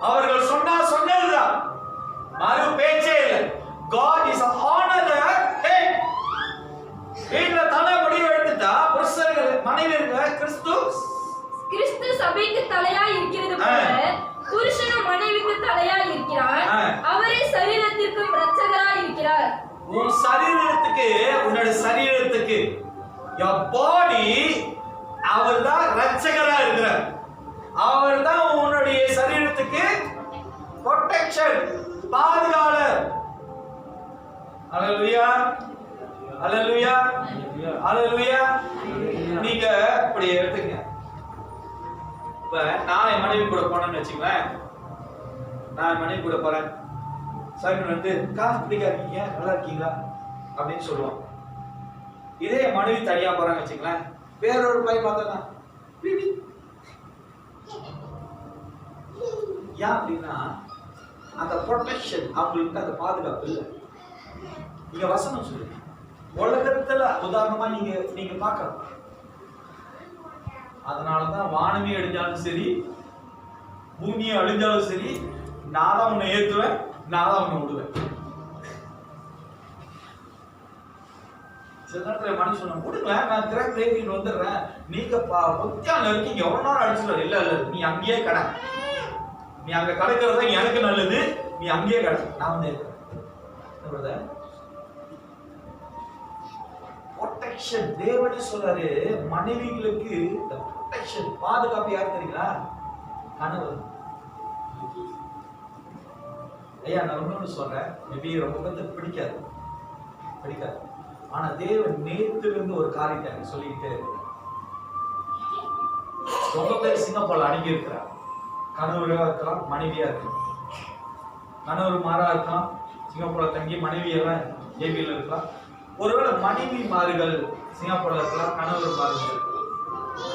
அவர்கள் சொன்னதுதான், மறு பேச்சே இல்லை. God is a honor the head. வீட்டுல தலை முடிவு எடுத்துட்டா புருஷர்கள் மனைவியர்கள் கிறிஸ்து சபைக்கு தலையா இருக்கிறது போல புருஷனும் மனைவிக்கு தலையா இருக்கிறார். அவரே சரீரத்திற்கும் இரட்சகரா இருக்கிறார். உன் சரீரத்துக்கு, உன்னோட சரீரத்துக்கு your body அவர்தான் இரட்சகரா இருக்கிறார். அவர்தான் உன்னுடைய சரீரத்துக்கு protect ப்ரொடெக்ஷன், பாதுகாவலர். அல்லேலூயா, அல்லேலூயா, அல்லேலூயா. நீங்க இப்படி எடுத்துங்க. இப்ப நான் என் மனைவி கூட போனேன்னு வச்சுங்களேன். நான் என் மனைவி கூட போறேன். சாமி வந்து காசு பிடிக்கா இருக்கீங்க, நல்லா இருக்கீங்களா அப்படின்னு சொல்லுவான். இதே என் மனைவி தனியா போறாங்க வச்சுங்களேன், வேறொரு பையன் பார்த்தா ஏன் அப்படின்னா அந்த ப்ரொடெக்ஷன், அவங்களுக்கு அந்த பாதுகாப்பு இல்லை. நீங்க வசனம் சொல்லுங்க. உலகத்துல உதாரணமா நீங்க பார்க்கலாம். அதனாலதான் வானமே அழிஞ்சாலும் சரி, பூமியை அழிஞ்சாலும் சரி, நான் தான் உன்னை ஏத்துவேன், நான் தான் உன்னை விடுவேன். சில நேரத்துல மனுஷன் சொன்ன விடுங்க, நான் கிராக் தேவியில் வந்துடுறேன், நீங்க முத்தியால இருக்கீங்க, எவ்வளவு நேரம் அடிச்சுடுற. இல்ல இல்ல, நீ அங்கேயே கடை, நீ அங்க கிடைக்கிறதா எனக்கு நல்லது, நீ அங்கேயே கடை, நான் வந்து இருக்கிறேன். ப்ரொடெக்ஷன் தேவனே சொல்றாரு. மனைவிகளுக்கு இந்த ப்ரொடெக்ஷன், பாதுகாப்பு யார் தெரியுங்களா? கணவர். ஐயா நான் ஒண்ணு சொல்றேன், மேபி ரொம்ப பேருக்கு பிடிக்காது. ஆனா தேவன் நேத்துல இருந்து ஒரு காரியத்தை எனக்கு சொல்லிக்கிட்டே இருக்கிறார். ரொம்ப பேர் சிங்கப்பூர்ல அடங்கி இருக்கிறார். கணவரா இருக்கலாம், மனைவியா இருக்கலாம். கணவர் மாறா இருக்கலாம், சிங்கப்பூர்ல தங்கி மனைவியெல்லாம் ஏபியில் இருக்கலாம். ஒருவேளை மனைவி மாறுகள் சிங்கப்பூர்ல இருக்கலாம், கணவர் மாறுகள் இருக்கலாம்.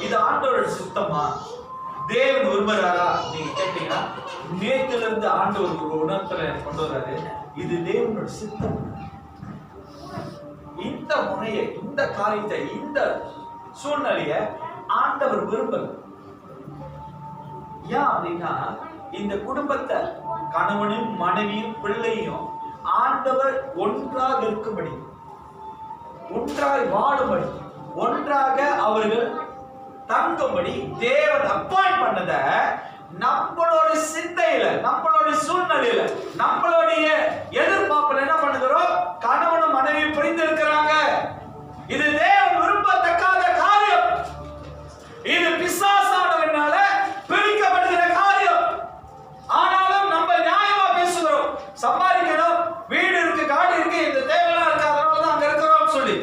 இது ஆண்டவரோட சித்தமா? தேவன் விரும்புறாரா நீங்க கேட்டீங்கன்னா, நேத்துல இருந்து ஆண்டவர் ஒரு உணர்த்துல கொண்டு வர்றாரு. இது தேவனோட சித்தம். இந்த முறையை, இந்த காரியத்தை, இந்த சூழ்நிலைய ஆண்டவர் விரும்பல. ஏன் அப்படின்னா இந்த குடும்பத்தை, கணவனும் மனைவியும் பிள்ளையும் ஆண்டவர் ஒன்றாக இருக்கும்படி, ஒன்றாய் வாழும்படி, ஒன்றாக அவர்கள் தங்கும்படி தேவன் அப்பாயிண்ட் பண்ணத நம்மளோட சிந்தையில, நம்மளோட சூழ்நிலையில, நம்மளுடைய எதிர்பார்ப்புல என்ன பண்ணுகிறோம்? கணவனும் மனைவியும் புரிந்து இருக்கிறாங்க. இது தேவன் விரும்பத்தக்காத காரியம். இது பிசாசானவனால பிரிக்கப்படுகிற காரியம். ஆனாலும் நம்ம நியாயமா பேசுகிறோம். சம்பாதிக்கணும், வீடு இருக்கு, காடு இருக்கு, இந்த தேவையெல்லாம் இருக்கு, அதனாலதான் அங்க இருக்கிறோம் சொல்லி.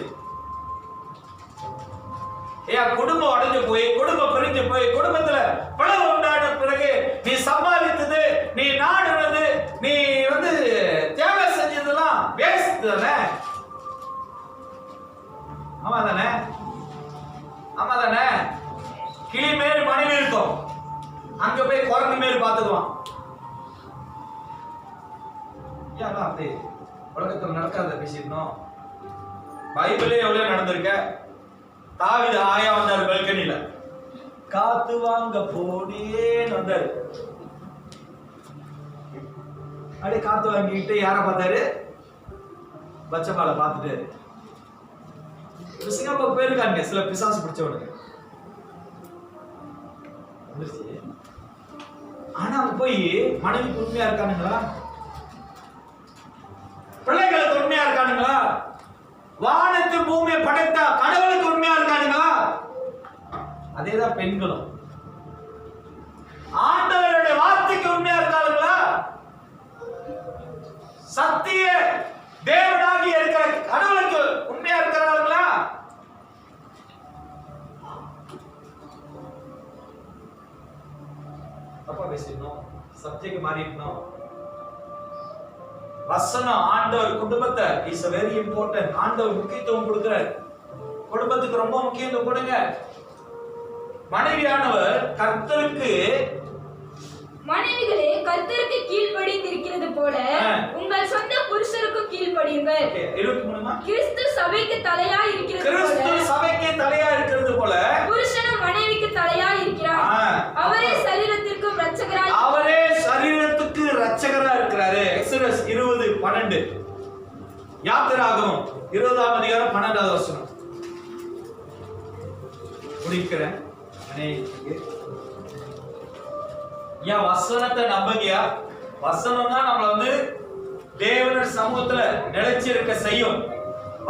ஏன் குடும்பம் அடைஞ்சு போய், குடும்பம் பிரிஞ்சு போய், குடும்பத்துல பிளவு உண்டான பிறகு நீ சம்பாதித்தது, நீ நாடுனது, நீ வந்து தேவை செஞ்சதெல்லாம் வேஸ்ட் தானே? ஆமா தானே? ஆமா தானே? கிளி மேல் மனைவி இருக்கும், அங்க போய் குரங்கு மேல் பார்த்துக்குவான். ஏன் அப்படி உலகத்தில் நடக்காத பேசிடணும்? பைபிளே எவ்வளவு நடந்திருக்க. தாவீது ஆயா வந்தார் பெல்கனில, காத்து வாங்க போனேன்னு வந்தாரு. அப்படியே காத்து வாங்கிட்டு யார பார்த்தாரு? பச்சைமாலை பார்த்துட்டு. சிங்கப்பூர் போயிருக்காங்க சில பிசாசு பிடிச்சவனுக்கு. ஆனா அங்க போய் மனைவி உண்மையா இருக்கானுங்களா? பிள்ளைகளுக்கு உண்மையா இருக்கானுங்களா? வானத்து பூமியை படைத்த கடவுளுக்கு உண்மையா இருக்கானுங்களா? அதேதான் பெண்களும் ஆண்டவருடைய வார்த்தைக்கு உண்மையா இருக்காங்களா? சத்திய தேவனாகி இருக்கிற கடவுளுக்கு உண்மையா இருக்கிறார்களா? தப்பா பேசிடணும், சப்ஜெக்ட் மாறிடணும். வசனம் ஆண்டவர் குடும்பத்தை இஸ் a very important. ஆண்டவர் முக்கியத்துவம் கொடுக்கிறார். குடும்பத்துக்கு ரொம்ப முக்கியத்துவம் கொடுங்க. மனைவியானவர் கர்த்தருக்கு, மனைவிகளே கர்த்தருக்கு கீழ்ப்படிந்திருக்கிறது போல உங்கள் சொந்த புருஷருக்கும் கீழ்ப்படியுங்கள். 23 கிறிஸ்து சபைக்கு தலையாய் இருக்கிறது போல, கிறிஸ்து சபைக்கு தலையாய் இருக்கிறது போல புருஷனும் மனைவிக்கு தலையாய் இருக்கிறார். அவரே சரீரத்திற்கும் இரட்சகராய், அவரே சரீரத்துக்கு இரட்சகரா இருக்கிறாரு. எக்ஸோடஸ் 20:12, யாத்திராகமம் 20ஆம் அதிகாரம் 12வது வசனம். முடிக்கிறேன். ஏன் வசனத்தை நம்புங்கயா? வசனம் தான் நம்மள வந்து தேவனுடைய சமூகத்துல நிலைச்சிருக்க செய்யும்.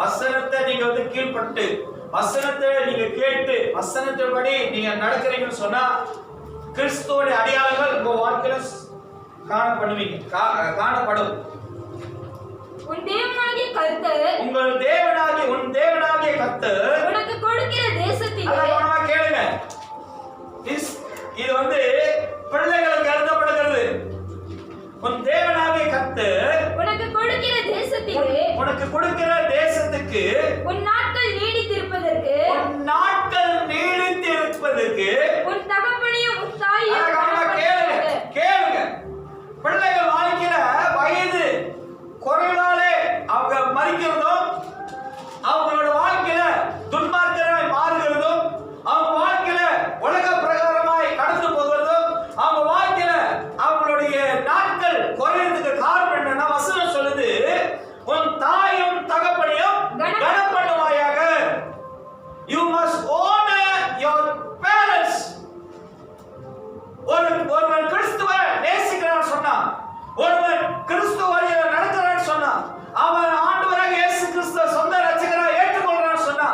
வசனத்தை நீங்க வந்து கீழ்பட்டு, வசனத்தை நீங்க கேட்டு, வசனத்தின்படி நீங்க நடக்கிறீங்கன்னு சொன்னா கிறிஸ்துவோட அடையாளங்கள் உங்க வாழ்க்கையில காணப்படும். உன் தேவனாகிய கர்த்தர் உன் தேவனாகிய கர்த்தர் உனக்கு கொடுக்கிற தேசத்திலே, கவனமா கேளுங்க, இது வந்து பிள்ளைகளுக்கு எழுதப்படுகிறது. உன் தேவனாகிய கர்த்தர் உனக்கு கொடுக்கிற தேசத்திலே, உனக்கு கொடுக்கிற தேசத்துக்கு உன் நாட்கள் நீடித்திருப்பதற்கு, உன் தகப்பனையும் உன் தாயையும் கேளுங்க. பிள்ளைகள் வாழ்க்கையில வயது குறைவாலே அவங்க மறிக்கிறதும், அவங்களோட வாழ்க்கையில துன்மார்க்கராய் மாறுகிறதும், அவங்க வாழ்க்கையில உலக பிரகாரமாய் கடந்து போகிறதும், அவங்க வாழ்க்கையில அவங்களுடைய நாட்கள் குறையறதுக்கு காரணம் என்னன்னா, வசனம் சொல்லுது, உன் தாயும் தகப்பனையும் கனம் பண்ணுவாயாக. You must honor your parents. ஒருவன் கிறிஸ்துவை நேசிக்கிறான்னு சொன்னா, ஒருவன் கிறிஸ்துவ வழியில நடக்கிறான்னு சொன்னா, அவன் ஆண்டவராக இயேசு கிறிஸ்துவ சொந்த ரட்சகராக ஏற்றுக்கொள்றான்னு சொன்னா,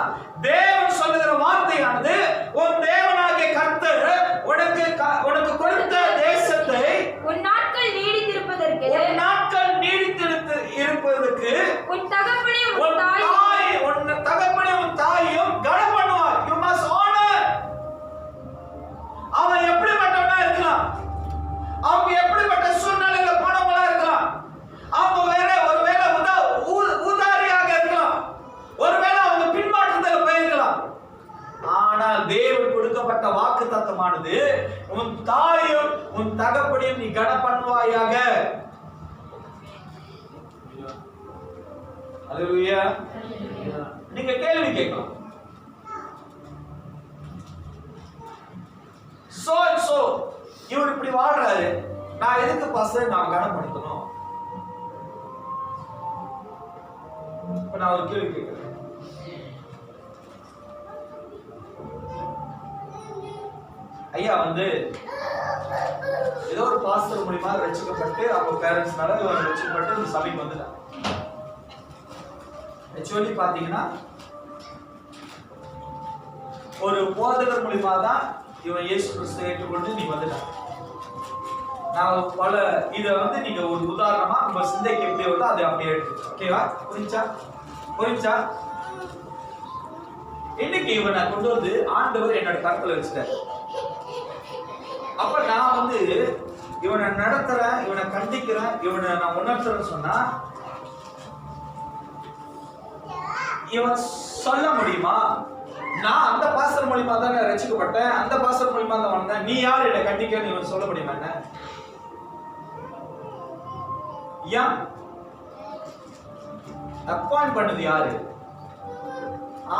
தேவன் சொல்லுகிற வார்த்தையானது, உன் தேவனாகிய கர்த்தர் உனக்கு கொடுத்த தேசத்தை உன் நாட்கள் நீடித்திருப்பதற்கு, உன் தகப்பனையும் உன் தாயையும் கனம் பண்ணுவார். You must honor. அவன் எப்படிப்பட்டவனா இருக்கலாம், அவங்க எப்படிப்பட்ட சூழ்நிலையில போனவங்களா இருக்கலாம், அவங்க ஒருவேளை ஊதாரியாக இருக்கலாம், ஒருவேளை அவங்க பின்மாற்றத்தில் போயிருக்கலாம். ஆனால் தேவன் கொடுக்கப்பட்ட வாக்கு தத்தமானது, உன் தாயும் உன் தகப்பனையும் நீ கனம் பண்ணுவாயாக. அல்லேலூயா. நீங்க கேள்வி கேட்கலாம், சோ இவர் இப்படி வாழ்றாரு, நான் எதுக்கு பாஸ்டர் நான் கனப்படுத்தணும்? இப்ப நான் ஒரு கேள்வி கேட்கிறேன். ஐயா வந்து ஏதோ ஒரு பாஸ்டர் மூலியமா ரட்சிக்கப்பட்டு, அவங்க பேரண்ட்ஸ்னால இவங்க ரட்சிக்கப்பட்டு இந்த சபைக்கு வந்துட்டாங்க. ஆக்சுவலி பாத்தீங்கன்னா ஒரு போதகர் மூலியமா தான் இவன் இயேசு கிறிஸ்துவை ஏற்றுக்கொண்டு நீ வந்துட்டான். நான் பல இதை வந்து நீங்க ஒரு உதாரணமா உங்க சிந்தைக்கு எப்படி வருதோ அதை அப்படியே எடுத்து, ஓகேவா? புரிஞ்சா? இன்னைக்கு இவனை கொண்டு வந்து ஆண்டவர் என்னோட கருத்துல வச்சுட்டாரு. அப்ப நான் வந்து இவனை நடத்துறேன், இவனை கண்டிக்கிறேன், இவனை நான் உணர்த்துறேன்னு சொன்னா இவன் சொல்ல முடியுமா, நான் அந்த பாஸ்டர் மூலியமா தான் ரட்சிக்கப்பட்டேன், அந்த பாஸ்டர் மூலியமா தான் வந்தேன், நீ யார் என்னை கண்டிக்க இவன் சொல்ல முடியுமா? என்ன ஏன் அப்பாயிண்ட் பண்ணது யாரு?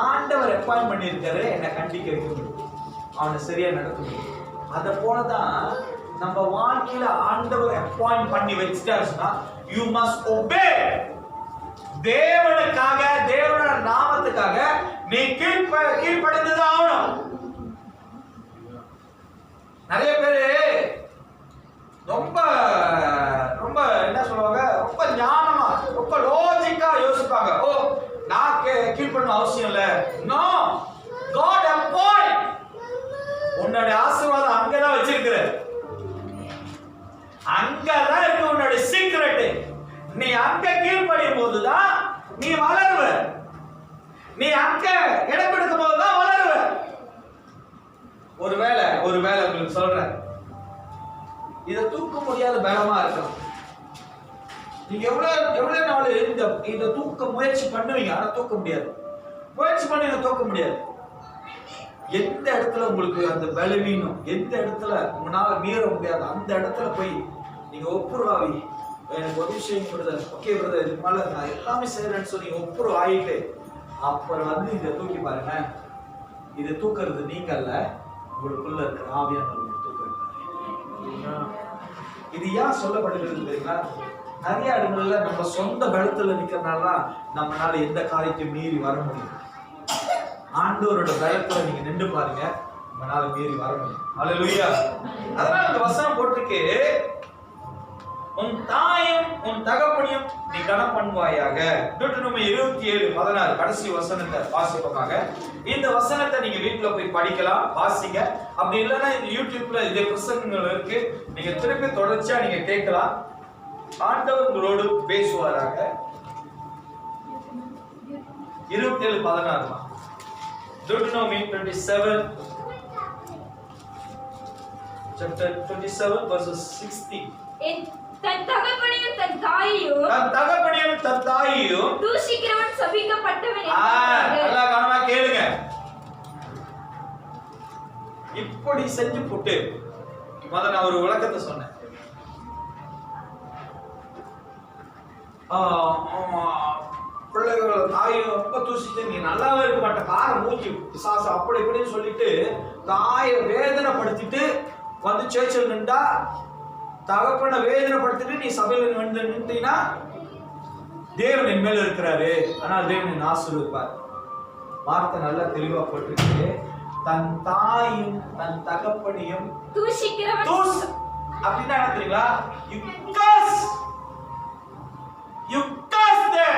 ஆண்டவர் அப்பாயிண்ட் பண்ணி இருக்காரு என்னை கண்டிக்க வைக்க, அவனை சரியா நடத்த. அத போலதான் நம்ம வாழ்க்கையில ஆண்டவர் அப்பாயிண்ட் பண்ணி வச்சிட்டாருன்னா, you must obey. தேவனுக்காக, தேவனோட நாமத்துக்காக நீ கீழ்ப்படிந்துதான் ஆகணும். நிறைய பேரு ரொம்ப ரொம்ப என்ன சொல்லுவாங்க, ரொம்ப ஞானமா, ரொம்ப லாஜிக்கா யோசிப்பாங்க. ஓ, நான் கீழ்ப்படணும் அவசியம் இல்ல. No, God appoint. உன்னோட ஆசீர்வாதம் அங்கதான் வச்சிருக்கிற, அங்கதான் இருக்கு உன்னோட சீக்ரெட். நீ அங்க கீழ்ப்படியும் போதுதான் நீ வளருவ, நீ அங்க இடம் கொடுக்கும் போதுதான் வளருவ. ஒருவேளை உங்களுக்கு சொல்றேன், இதை தூக்க முடியாத பலமா இருக்கும். நீங்க எவ்வளவு நாள் இதை தூக்க முயற்சி பண்ணுவீங்க, ஆனா தூக்க முடியாது. முயற்சி பண்ணி தூக்க முடியாது. எந்த இடத்துல உங்களுக்கு அந்த பலவீனம், எந்த இடத்துல உங்களால மீற முடியாது, அந்த இடத்துல போய் நீங்க ஒப்புரவாவி, எனக்கு ஒரு விஷயம் பிரதர், ஓகே பிரதர், இதுக்கு மேல நான் எல்லாமே செய்யறேன்னு சொல்லி ஒப்புரவு ஆயிட்டு அப்புறம் வந்து இதை தூக்கி பாருங்க. இதை தூக்குறது நீங்க அல்ல, உங்களுக்குள்ள இருக்கிற ஆவியானவர் தூக்குறது. இது ஏன் சொல்லப்படுகிறது தெரியுங்களா? நிறைய இடங்கள்ல நம்ம சொந்த பலத்துல நிக்கிறதுனால நம்மளால எந்த காரியத்தையும் மீறி வர முடியும். ஆண்டவரோட பலத்துல நீங்க நின்று பாருங்க, நம்மளால மீறி வர முடியும். அல்லேலூயா. அதனால இந்த வசனம் போட்டுருக்கு, உன் தாயும் உன் தகப்பனையும் நீ கனம் பண்ணுவாயாக. deuteronomy 27:16 கடைசி வசனத்தை வாசிப்போமாக. இந்த வசனத்தை நீங்க வீட்டுல போய் படிக்கலாம், வாசிங்க. அப்படி இல்லைன்னா இந்த யூடியூப்ல இதே பிரசங்கங்கள் இருக்கு, நீங்க திருப்பி தொடர்ச்சியா நீங்க கேட்கலாம். ஆண்டவர் உங்களோடு பேசுவாராக. 27:16 Deuteronomy 27 chapter 27 verses 16. தன் தகப்பனையும் தன் தாயையும் தூஷிக்கிறவன் சபிக்கப்பட்டவன் என்பார்கள். நல்லா கவனமா கேளுங்க. இப்படி செஞ்சு போட்டு நான் ஒரு விளக்கத்தை சொன்னேன். பிள்ளைகளோட தாயை ரொம்ப தூசிட்டு நீ நல்லாவே இருக்க மாட்ட, கார மூஞ்சி பிசாசு அப்படி இப்படின்னு சொல்லிட்டு தாயை வேதனைப்படுத்திட்டு வந்து சேர்ச்சில் நின்றா, தகப்பனை வேதனைப்படுத்திட்டு நீ சபையில் நின்றீங்கன்னா தேவன் என் மேல இருக்கிறாரு, ஆனால் தேவன் ஆசீர்வதிப்பார். வார்த்தை நல்லா தெளிவா போட்டிருக்கு. தன் தாயும் தன் தகப்பனையும் தூஷிக்கிறவன் அப்படின்னா என்ன தெரியுங்களா? You curse them.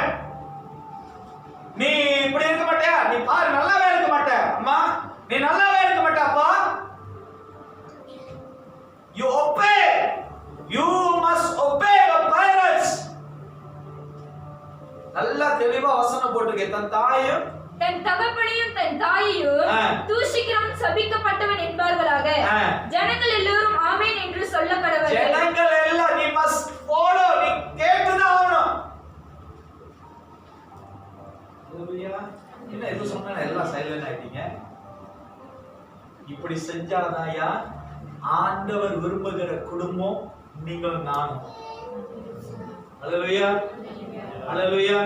நீ இப்படி இருக்க மாட்டியா? நீ பாரு நல்லாவே இருக்க மாட்ட. அம்மா நீ நல்லாவே இருக்க மாட்டாப்பா. You obey. You must obey your parents. நல்லா தெளிவா வசனம் போட்டுருக்கே. தன் தாயும் தன் தகப்பனையும் தன் தாயையும் தூஷிக்கிறவன் சபிக்கப்பட்டவன் என்பார்களாக. ஜனங்கள் எல்லோரும் ஆமென் என்று சொல்ல கடவர்கள். ஜனங்கள் எல்லாம் நீ must follow. நீ கேட்டுதான் ஆகணும். என்ன இது சொன்னா எல்லாம் சைலண்ட் ஆயிட்டீங்க? இப்படி செஞ்சாதாயா ஆண்டவர் விரும்புகிற குடும்பம் நீங்கள் நானும். அல்லேலூயா, அல்லேலூயா,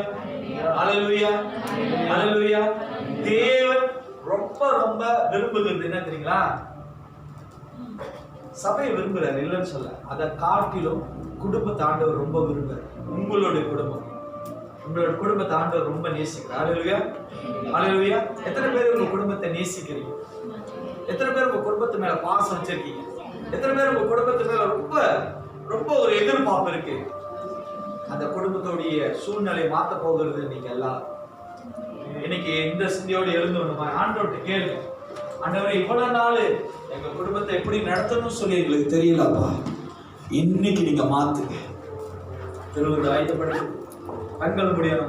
அல்லேலூயா, அல்லேலூயா. தேவன் ரொம்ப ரொம்ப விரும்புகிறது என்ன தெரியுங்களா? சபையை விரும்புறாரு, இல்லைன்னு சொல்ல. அதை காட்டிலும் குடும்பத்தை ஆண்டவர் ரொம்ப விரும்புறாரு. உங்களுடைய குடும்பம், உங்களோட குடும்பத்தை ஆண்டவர் ரொம்ப நேசிக்கிறார். அல்லேலூயா, அல்லேலூயா. எத்தனை பேர் உங்க குடும்பத்தை நேசிக்கிறீங்க? எத்தனை பேர் உங்க குடும்பத்து மேல பாசம் வச்சிருக்கீங்க? எத்தனை பேர் உங்க குடும்பத்து மேல ரொம்ப ரொம்ப ஒரு எதிர்பார்ப்பு இருக்கு? அந்த குடும்பத்தோடைய சூழ்நிலை மாத்த போகிறது நீங்க எல்லாம். இன்னைக்கு இந்த சிந்தையோடு எழுந்து வந்தோமா ஆண்டவர்கிட்ட கேளுங்க. ஆண்டவரே, இவ்வளவு நாள் எங்க குடும்பத்தை எப்படி நடத்தணும்னு சொல்லி எங்களுக்கு தெரியலப்பா, இன்னைக்கு நீங்க மாத்துங்க. திருவிழா ஆயத்தப்படுது, கண்கள் முடியணுமா?